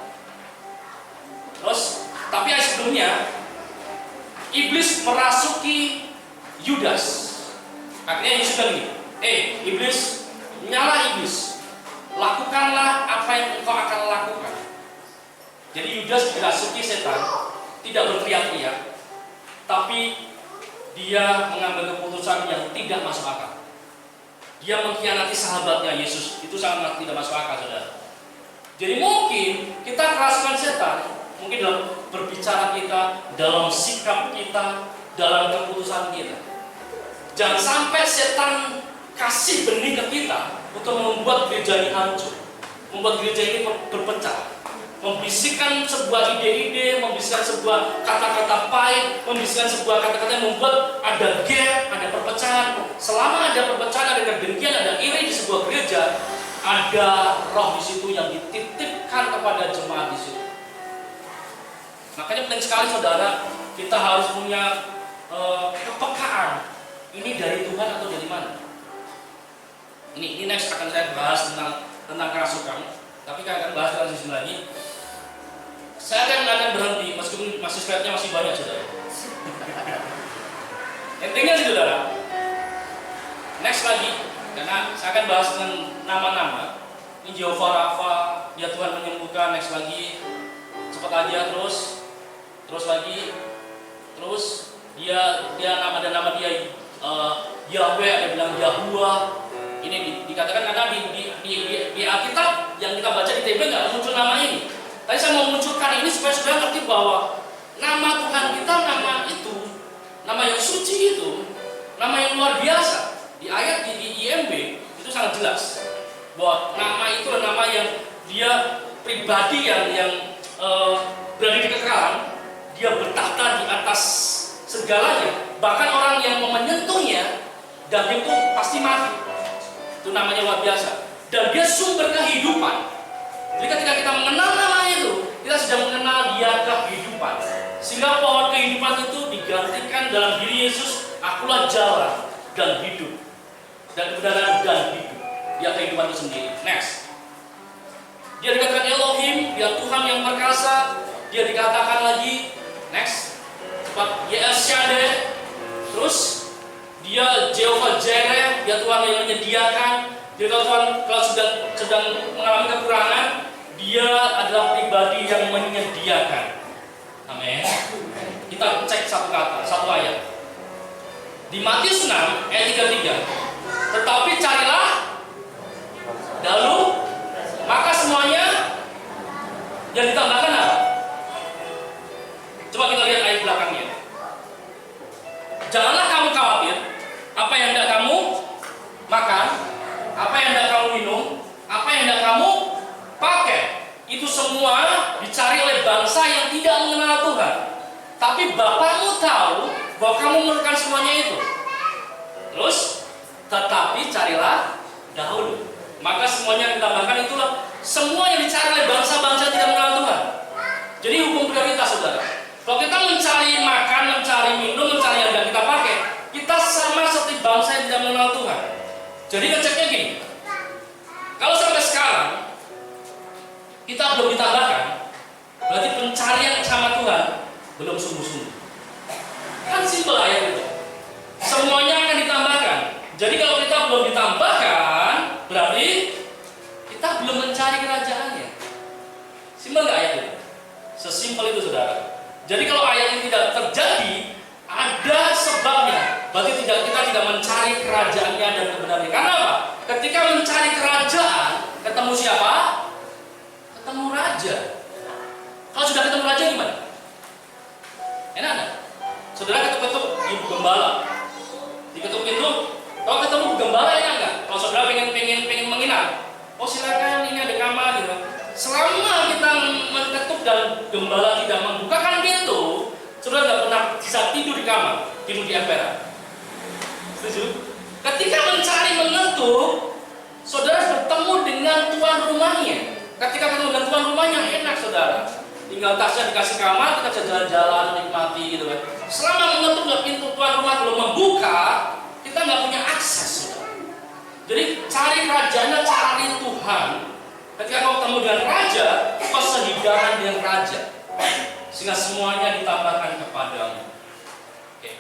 Terus, tapi sebelumnya, iblis merasuki Yudas. Akhirnya Yesus bilang gini, iblis, nyala iblis, lakukanlah apa yang engkau akan lakukan. Jadi Yudas dirasuki setan, tidak berteriak-teriak, tapi dia mengambil keputusan yang tidak masuk akal. Dia mengkhianati sahabatnya Yesus, itu sangat tidak masuk akal, saudara. Jadi mungkin kita kerasukan setan, mungkin dalam berbicara kita, dalam sikap kita, dalam keputusan kita. Jangan sampai setan kasih benih ke kita untuk membuat gereja ini hancur, membuat gereja ini berpecah, membisikkan sebuah ide-ide, membisikkan sebuah kata-kata pahit, membisikkan sebuah kata-kata yang membuat ada gap, ada perpecahan. Selama ada perpecahan, ada kedengkian, ada iri di sebuah gereja, ada roh di situ yang dititipkan kepada jemaat di situ. Makanya penting sekali, saudara, kita harus punya kepekaan. Ini dari Tuhan atau dari mana? Ini next akan saya bahas tentang kerasukan. Tapi kita akan bahas dalam sisi lagi. Saya akan berhenti meskipun masih slide-nya masih banyak, saudara. Intinya sih, saudara. Next lagi, karena saya akan bahas dengan nama-nama. Ini Jehovah Rafa, dia Tuhan menyembuhkan. Next lagi, cepat aja terus lagi, terus dia nama dia Yahweh, ada bilang Yahuwah. Ini dikatakan karena di Alkitab yang kita baca di TB nggak muncul nama ini. Tapi saya mau munculkan ini supaya saudara ngerti bahwa nama Tuhan kita, nama itu, nama yang suci itu, nama yang luar biasa. Di ayat di IMB itu sangat jelas bahwa nama itu adalah nama yang dia pribadi yang berada di kekekalan, dia bertahta di atas segalanya. Bahkan orang yang mau menyentuhnya, daging itu pasti mati. Itu namanya luar biasa. Dan dia sumber kehidupan. Jadi ketika kita mengenal nama itu, kita sedang mengenal dia kehidupan. Sehingga pohon kehidupan itu digantikan dalam diri Yesus, akulah jalan dan hidup, dan kebenaran dan hidup. Dia kehidupan itu sendiri. Next. Dia dikatakan Elohim, dia Tuhan yang perkasa. Dia dikatakan lagi, next, El Shaddai. Terus dia Jehovah Jireh, dia Tuhan yang menyediakan. Dia Tuhan kalau sedang mengalami kekurangan, dia adalah pribadi yang menyediakan. Amin. Kita cek satu kata, satu ayat. Di Matius 6 ayat 33. Tetapi carilah dahulu, maka semuanya yang ditambahkan apa? Coba kita lihat ayat belakangnya. Janganlah kamu khawatir apa yang hendak kamu makan, apa yang hendak kamu minum, apa yang hendak kamu pakai. Itu semua dicari oleh bangsa yang tidak mengenal Tuhan. Tapi Bapakmu tahu bahwa kamu memerlukan semuanya itu. Terus, tetapi carilah dahulu, maka semuanya yang ditambahkan itulah semua yang dicari oleh bangsa-bangsa yang tidak mengenal Tuhan. Jadi hukum prioritas, saudara. Kalau kita mencari makan, mencari minum, mencari yang kita pakai, kita sama seperti bangsa yang tidak mengenal Tuhan. Jadi ngeceknya gini, kalau sampai sekarang kita belum ditambahkan, berarti pencarian sama Tuhan belum sungguh-sungguh. Kan simpel ayat itu. Semuanya akan ditambahkan. Jadi kalau kita belum ditambahkan, berarti kita belum mencari kerajaannya. Simpel nggak ayat itu? Sesimpel itu, saudara. Jadi kalau ayat ini tidak terjadi, ada sebabnya. Berarti kita tidak mencari kerajaannya dan kebenarannya. Karena apa? Ketika mencari kerajaan, ketemu siapa? Ketemu raja. Kalau sudah ketemu raja gimana? Enak nggak? Saudara ketuk-ketuk ibu gembala. Diketuk pintu, kalau ketemu gembala enak nggak? Kalau saudara pengen menginap, oh silakan, ini ada kamar gitu. Selama kita mengetuk dan gembala tidak membukakan pintu, saudara tidak pernah bisa tidur di kamar, tidur di emperan. Setuju? Ketika mencari mengetuk, saudara bertemu dengan tuan rumahnya. Ketika ketemu dengan tuan rumahnya enak, saudara. tinggal tasnya dikasih kamar, kita bisa jalan-jalan, nikmati gitu kan. Selama mengetuk pintu tuan rumah belum membuka, kita nggak punya akses. Saudara. Jadi cari rajanya, cari Tuhan. Ketika kau ketemu dengan raja, kau sehidangan dengan raja, sehingga semuanya ditambahkan kepadamu. Oke,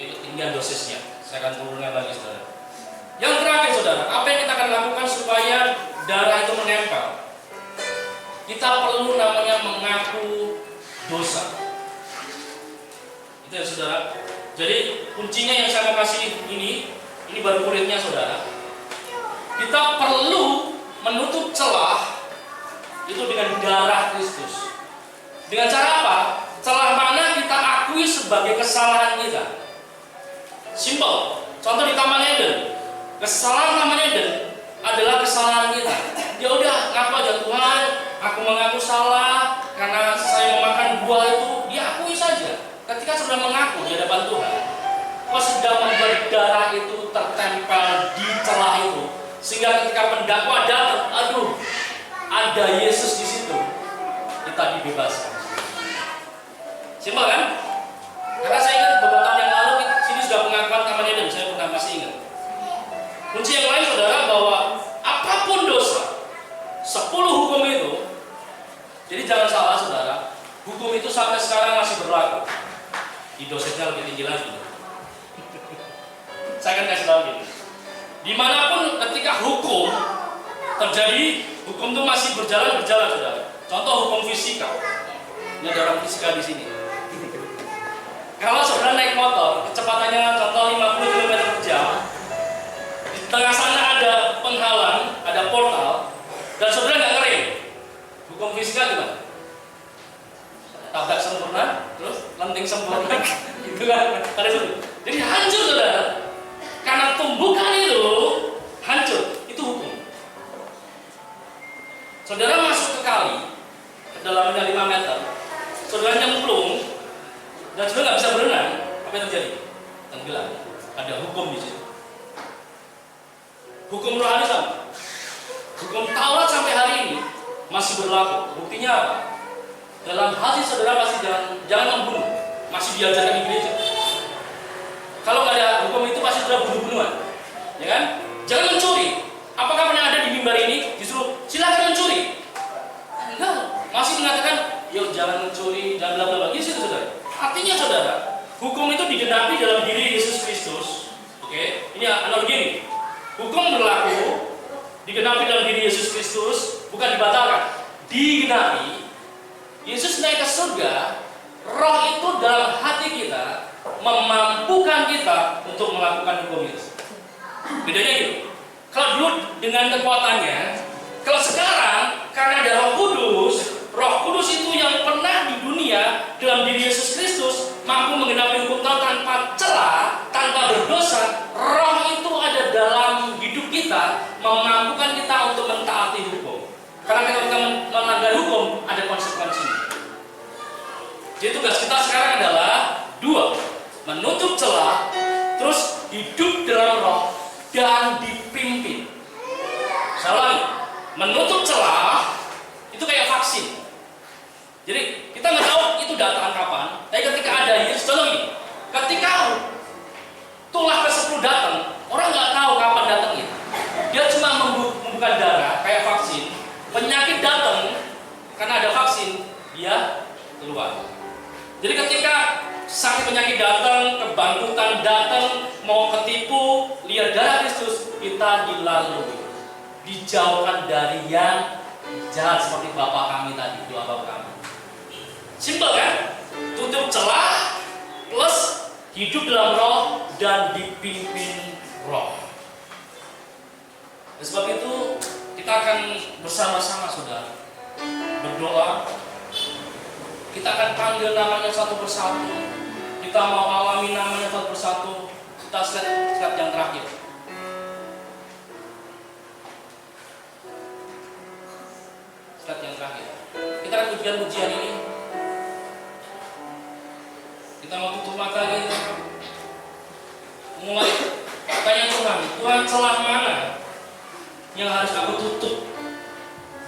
itu ketinggian dosisnya. Saya akan turunkan lagi, saudara. Yang terakhir, saudara, apa yang kita akan lakukan supaya darah itu menempel? Kita perlu namanya mengaku dosa. Itu ya, saudara. Jadi kuncinya yang saya mau kasih ini baru kulitnya, saudara. Kita perlu menutup celah itu dengan darah Kristus. Dengan cara apa? Celah mana kita akui sebagai kesalahan kita. Simple. Contoh di Taman Eden. Kesalahan Taman Eden adalah kesalahan kita. Ya udah, ngaku aja, Tuhan, aku mengaku salah karena saya memakan buah itu. Diakui saja. Ketika sudah mengaku di hadapan Tuhan, kau sudah membuat darah itu tertempel di celah itu, sehingga ketika pendakwa datang, aduh, ada Yesus di situ, kita dibebaskan. Simpel kan? Karena saya ingat beberapa tahun yang lalu sini sudah pengakuan Taman Eden, saya pernah masih ingat. Kunci yang lain, saudara, bahwa apapun dosa, 10 hukum itu, jadi jangan salah, saudara, hukum itu sampai sekarang masih berlaku. Di dosisnya lebih tinggi lagi. Saya akan kasih tahu ini. Dimanapun ketika hukum terjadi, hukum itu masih berjalan, saudara. Contoh hukum fisika. Ini ada orang fisika di sini. Kalau saudara naik motor, kecepatannya contoh 50 km per jam, di tengah sana ada penghalang, ada portal, dan saudara nggak ngerem, hukum fisika gimana? Tabrak sempurna, terus lenting sempurna, gitu kan? Ada sudah. Jadi hancur, saudara. Karena tumbukan itu hancur, itu hukum. Saudara masuk ke kali, kedalamannya 5 meter, saudara nyemplung, dan saudara nggak bisa berenang, apa yang terjadi? Tenggelam. Ada hukum di situ. Hukum rohani sama. Hukum Taurat sampai hari ini masih berlaku. Buktinya apa? Dalam hati saudara pasti jangan membunuh, masih diajarkan di gereja. Kalau nggak ada hukum itu pasti sudah bunuh-bunuhan, ya kan? Jangan mencuri. Apakah pernah ada di mimbar ini disuruh silakan mencuri? Enggak, masih mengatakan, yuk jangan mencuri dan bla bla bla. Ini saudara. Artinya saudara, hukum itu digenapi dalam diri Yesus Kristus. Oke, ini analogi ini. Hukum berlaku, digenapi dalam diri Yesus Kristus, bukan dibatalkan, digenapi. Yesus naik ke surga, Roh itu dalam hati kita memampukan kita untuk melakukan hukum itu. Bedanya gitu. Kalau dulu dengan kekuatannya, kalau sekarang karena ada Roh Kudus itu yang pernah di dunia dalam diri Yesus Kristus mampu menggenapi hukum Taurat tanpa celah, tanpa berdosa. Roh itu ada dalam hidup kita, memampukan kita untuk mentaati hukum. Karena kalau kita melanggar hukum, ada konsekuensinya. Jadi tugas kita sekarang adalah 2, menutup celah, terus hidup dalam Roh dan dipimpin. Saya ulangi, menutup celah itu kayak vaksin. Jadi kita nggak tahu itu datang kapan. Tapi ketika ada Yesus, contoh ini, ketika tulah ke-10 datang, orang nggak tahu kapan datangnya. Dia cuma membuka darah kayak vaksin. Penyakit datang karena ada vaksin, dia keluar. Jadi ketika sakit penyakit datang, kebangkrutan datang, mau ketipu, lihat darah Kristus, kita dilalui, dijauhkan dari yang jahat seperti Bapak kami tadi, doa Bapak kami. Simpel kan? Tutup celah plus hidup dalam Roh dan dipimpin Roh. Oleh sebab itu kita akan bersama-sama saudara berdoa. Kita akan panggil namanya satu persatu. Kita mau alami namanya satu persatu. Kita slide yang terakhir. Slide yang terakhir. Kita akan pujian ini. Kita mau tutup mata gitu. Mulai tanya Tuhan, Tuhan celah mana yang harus aku tutup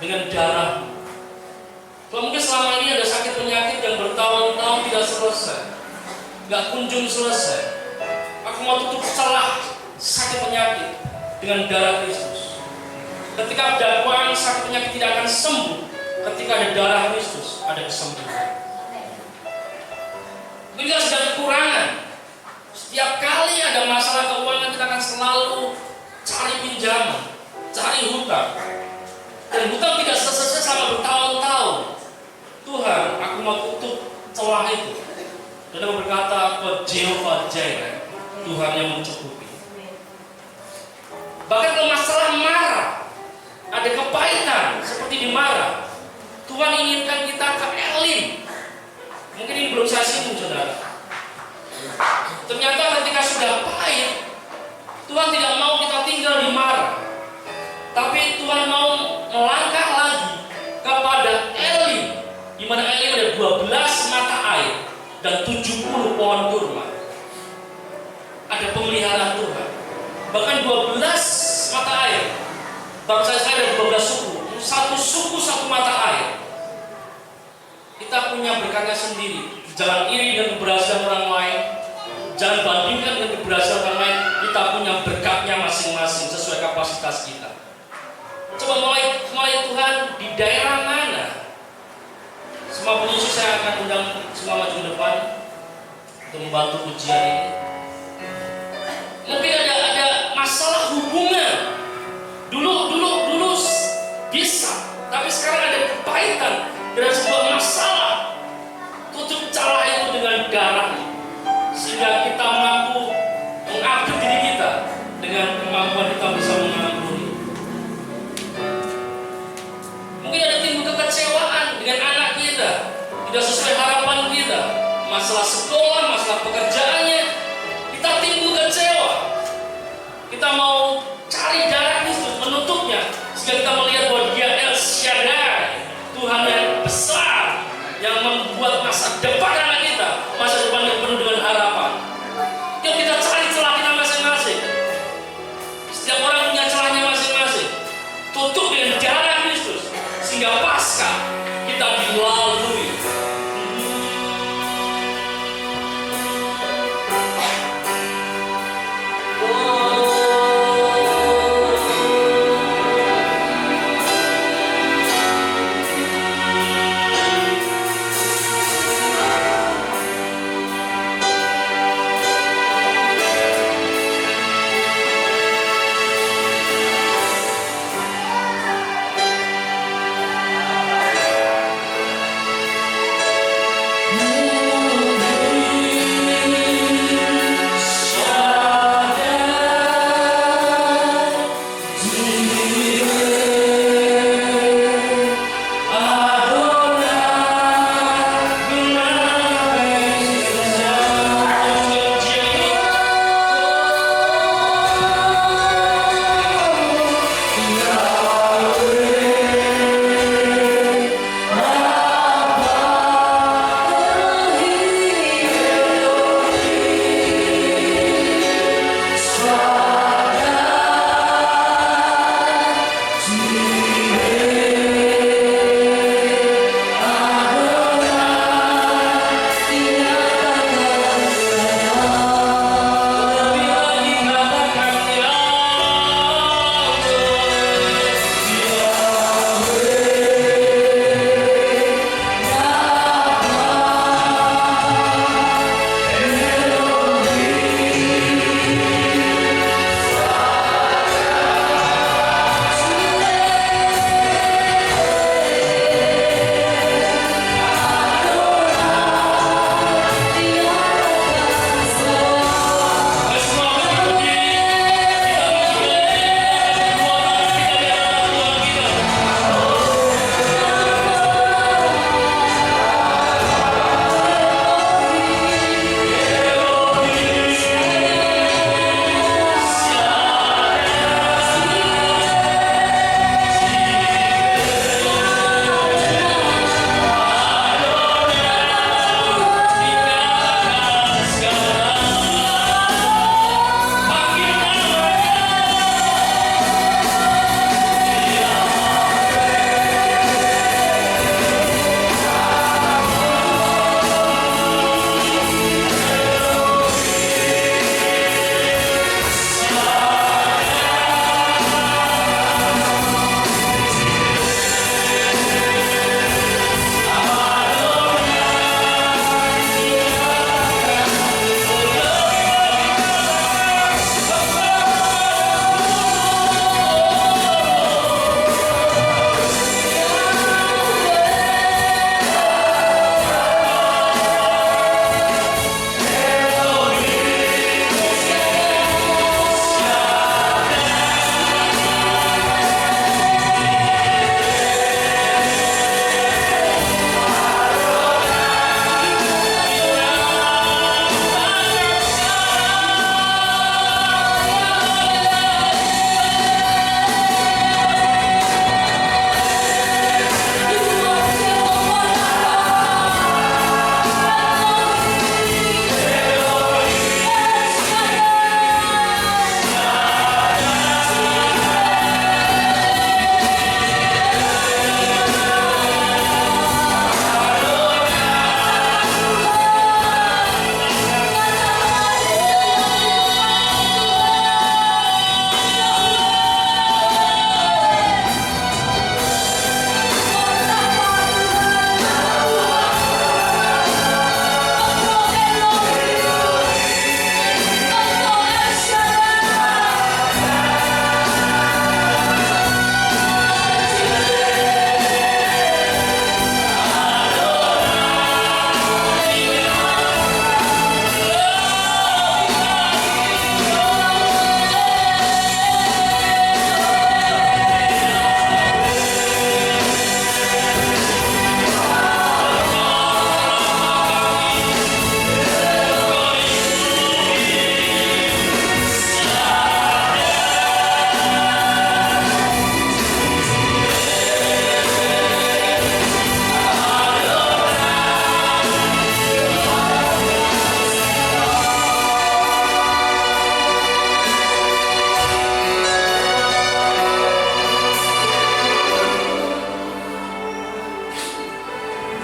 dengan darah? Kalau mungkin selama ini ada sakit penyakit yang bertahun-tahun tidak selesai, nggak kunjung selesai, aku mau tutup celah sakit penyakit dengan darah Kristus. Ketika dakwaan sakit penyakit tidak akan sembuh, ketika ada darah Kristus ada kesembuhan. Kita sudah kekurangan. Setiap kali ada masalah keuangan kita akan selalu cari pinjaman, cari hutang. Dan hutang tidak selesai selama bertahun-tahun. Tuhan, aku mau tutup celah itu. Dan aku berkata kepada Jehovah Jireh, Tuhan yang mencukupi. Bahkan kalau masalah marah, ada kepahitan seperti di marah, Tuhan inginkan kita ke Elim. Mungkin ini belum saya singgung, saudara. Ternyata ketika sudah pahit, Tuhan tidak mau kita tinggal di marah, tapi Tuhan mau melangkah lagi kepada Elim, di mana Elim ada 12 mata air dan 70 pohon kurma. Ada pemeliharaan Tuhan. Bahkan 12 mata air. Bangsa saya ada 12 suku. Satu suku satu mata air. Kita punya berkatnya sendiri. Jangan iri dengan keberhasilan orang lain. Jangan bandingkan dengan keberhasilan orang lain. Kita punya berkatnya masing-masing sesuai kapasitas kita. Coba mulai Tuhan di daerah mana? Semua pengurus saya akan undang semua maju depan untuk membantu ujian ini. Mungkin ada masalah hubungan. Dulu bisa, tapi sekarang ada kepahitan dan sebuah masalah. Tutup celah itu dengan darah, sehingga kita mampu mengupgrade diri kita dengan kemampuan kita bisa mengampuni. Mungkin ada timbul kekecewaan dengan anak kita, tidak sesuai harapan kita, masalah sekolah, masalah pekerjaannya, kita timbul kecewa. Kita mau cari darah Kristus menutupnya, sehingga kita melihat bahwa Dia El Shaddai, Tuhan yang besar, yang membuat masa depan anak kita, masa depan yang penuh dengan harapan. Yuk kita cari celah kita masing-masing. Setiap orang punya celahnya masing-masing. Tutup dengan darah Kristus, sehingga pasca kita dilalui.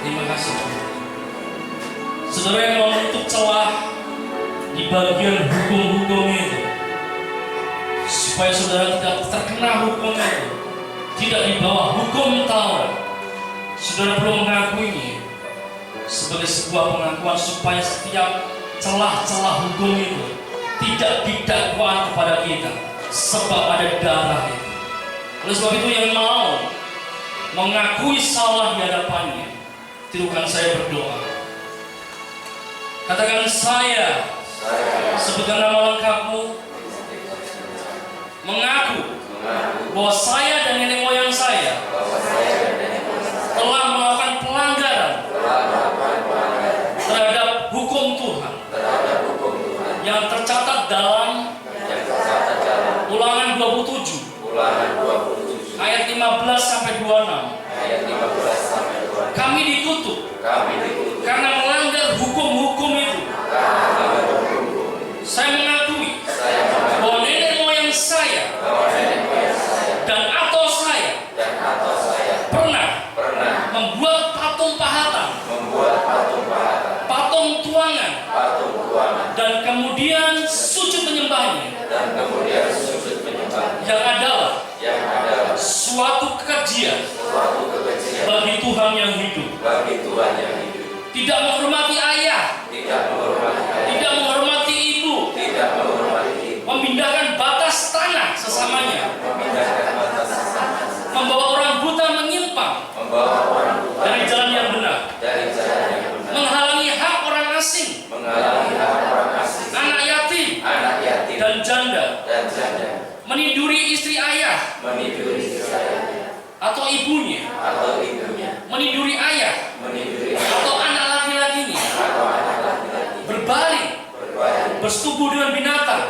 Terima kasih Tuhan. Saudara yang mau menutup celah di bagian hukum-hukum itu, supaya saudara tidak terkena hukum itu, tidak di bawah hukum Taurat, saudara perlu mengakuinya sebagai sebuah pengakuan supaya setiap celah-celah hukum itu tidak didakwakan kepada kita, sebab ada darah itu. Oleh sebab itu yang mau mengakui salah di hadapannya, tirukan saya berdoa. Katakan saya, sebutkan nama lengkapmu, mengaku bahwa saya dan nenek moyang saya telah melakukan pelanggaran terhadap hukum Tuhan yang tercatat dalam Ulangan 27 ayat 15 sampai 26. Kami dikutuk karena melanggar hukum-hukum itu. Saya mengakui bahwa nenek moyang saya dan atau saya pernah membuat patung pahatan, patung tuangan, dan kemudian sujud menyembahnya, yang adalah suatu kekejian bagi Tuhan yang hidup. Tidak menghormati ayah, tidak menghormati ibu, memindahkan batas tanah sesamanya, membawa orang buta menyimpang dari jalan yang benar, menghalangi hak orang asing, anak yatim dan janda, meniduri istri ayah atau ibunya, meniduri ayah atau anak laki-lakinya, berbaring, bersetubuh dengan binatang,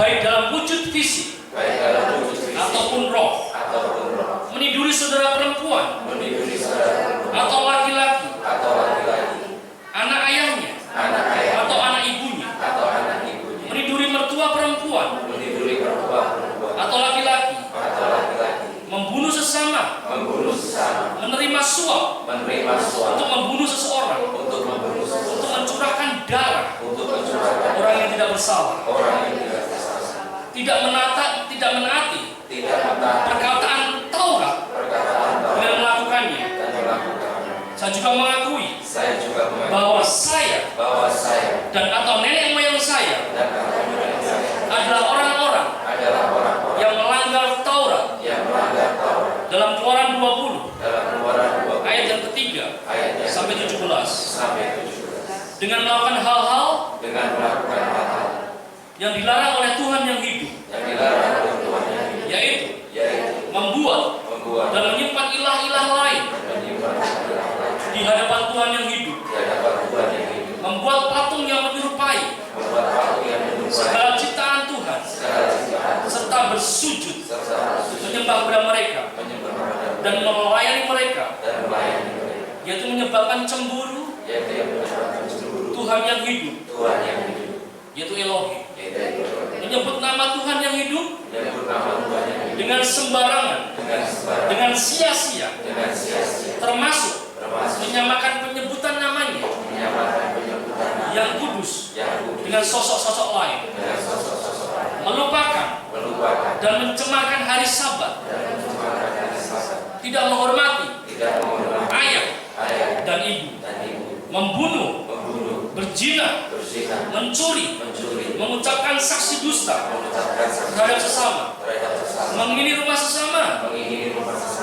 baik dalam wujud fisik ataupun roh, meniduri saudara perempuan atau laki-laki, anak ayahnya atau anak ibunya, meniduri mertua perempuan atau laki-laki, membunuh sesama, menerima suap untuk membunuh seseorang, untuk mencurahkan darah orang yang tidak bersalah, tidak menaati perkataan Taurat dengan melakukannya. Saya juga mengakui bahwa saya dan atau nenek moyang saya adalah orang-orang yang melanggar Taurat. Dalam Keluaran 20 ayat yang ketiga sampai 17, dengan melakukan hal-hal yang dilarang oleh Tuhan yang hidup, yaitu membuat dan menyimpan ilah-ilah lain di hadapan Tuhan yang hidup, membuat patung yang menyerupai segala ciptaan Tuhan, serta bersujud menyembah kepada mereka dan melayani mereka, yaitu menyebabkan cemburu Tuhan yang hidup, yaitu Elohim, menyebut nama Tuhan yang hidup dengan sembarangan, dengan sia-sia, termasuk menyamakan penyebutan namanya yang kudus dengan sosok-sosok lain, melupakan dan mencemarkan hari Sabat, tidak menghormati ayah dan ibu, membunuh, berzina, mencuri, mengucapkan saksi dusta terhadap sesama, mengingini rumah sesama,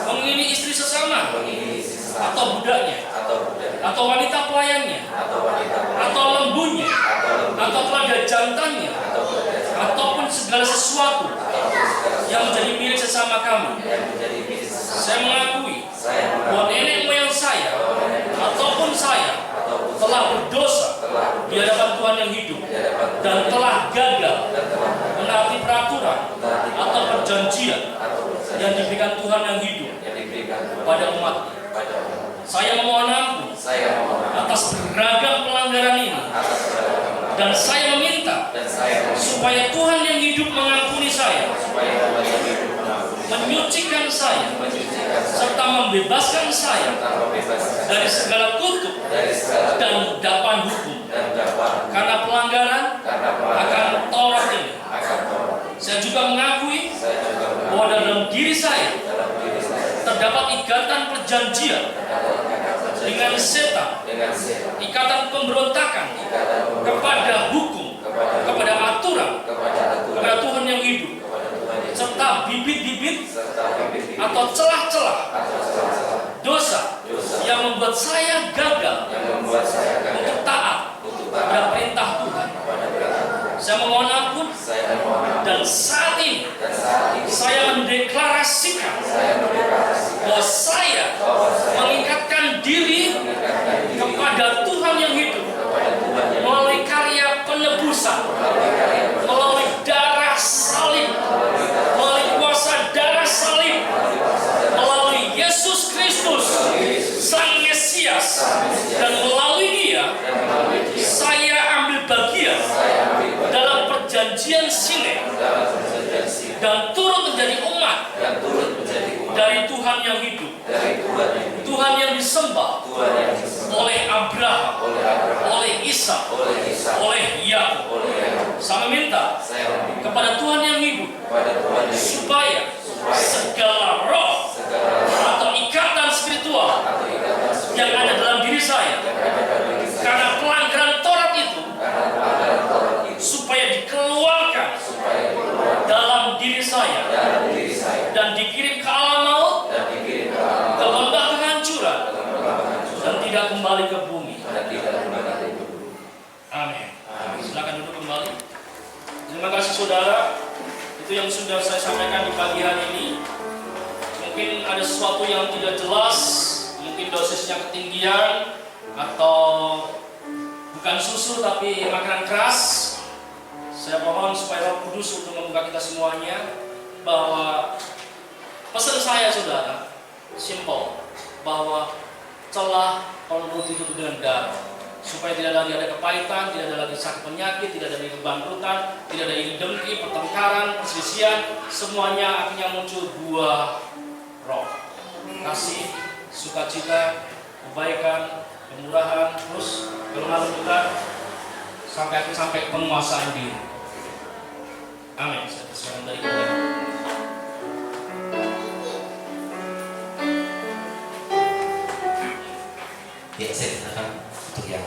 mengingini istri sesama, atau budaknya, atau wanita pelayannya, atau lembunya, atau keluarga jantannya, ataupun segala sesuatu yang menjadi milik sesama kami. Saya mengakui bahwa nenek moyang saya ataupun saya telah berdosa di hadapan Tuhan yang hidup dan telah gagal menaati peraturan atau perjanjian yang diberikan Tuhan yang hidup pada umat. Saya memohon ampun atas beragam pelanggaran ini, dan saya meminta supaya Tuhan yang hidup mengampuni saya, menyucikan saya, serta membebaskan saya dari segala kutuk dan dakwaan hukum. Karena pelanggaran akan Taurat ini, saya juga mengakui bahwa dalam diri saya terdapat ikatan perjanjian dengan setan, ikatan pemberontakan kepada hukum, kepada aturan, kepada Tuhan yang hidup, serta bibit-bibit atau celah-celah dosa yang membuat saya gagal untuk taat pada perintah Tuhan. Saya memohon ampun, dan saat ini saya mendeklarasikan bahwa saya mengikatkan diri kepada Tuhan yang hidup melalui karya penebusan, melalui darah salib, melalui kuasa darah salib, melalui Yesus Kristus Sang Mesias, dan melalui Dia saya ambil bagian dalam perjanjian Sinai dan turut menjadi umat dari Tuhan yang hidup, Tuhan yang disembah oleh Abraham, oleh Ishak, oleh Yakub. Saya meminta kepada Tuhan yang hidup supaya segala roh atau ikatan spiritual yang ada dalam diri saya karena pelanggaran Taurat itu supaya dikeluarkan dalam diri saya dan dikirim ke alam maut, ke lembah kehancuran, dan tidak kembali ke bumi. Amin. Silakan duduk kembali. Terima kasih saudara. Itu yang sudah saya sampaikan di pagi hari ini. Mungkin ada sesuatu yang tidak jelas, mungkin dosisnya ketinggian, atau bukan susu tapi makanan keras. Saya mohon supaya Roh Kudus untuk membuka kita semuanya, bahwa pesan saya saudara simpel, bahwa celah perut itu dengan darah, supaya tidak lagi ada kepahitan, tidak ada lagi sakit penyakit, tidak ada lagi kebangkrutan, tidak ada lagi dengki, pertengkaran, perselisihan. Semuanya akhirnya muncul buah roh, kasih, sukacita, kebaikan, kemurahan, terus kelemah lembutan, sampai penguasaan diri. Amin. Saya persilakan dari kita. Ya, saya silakan untuk yang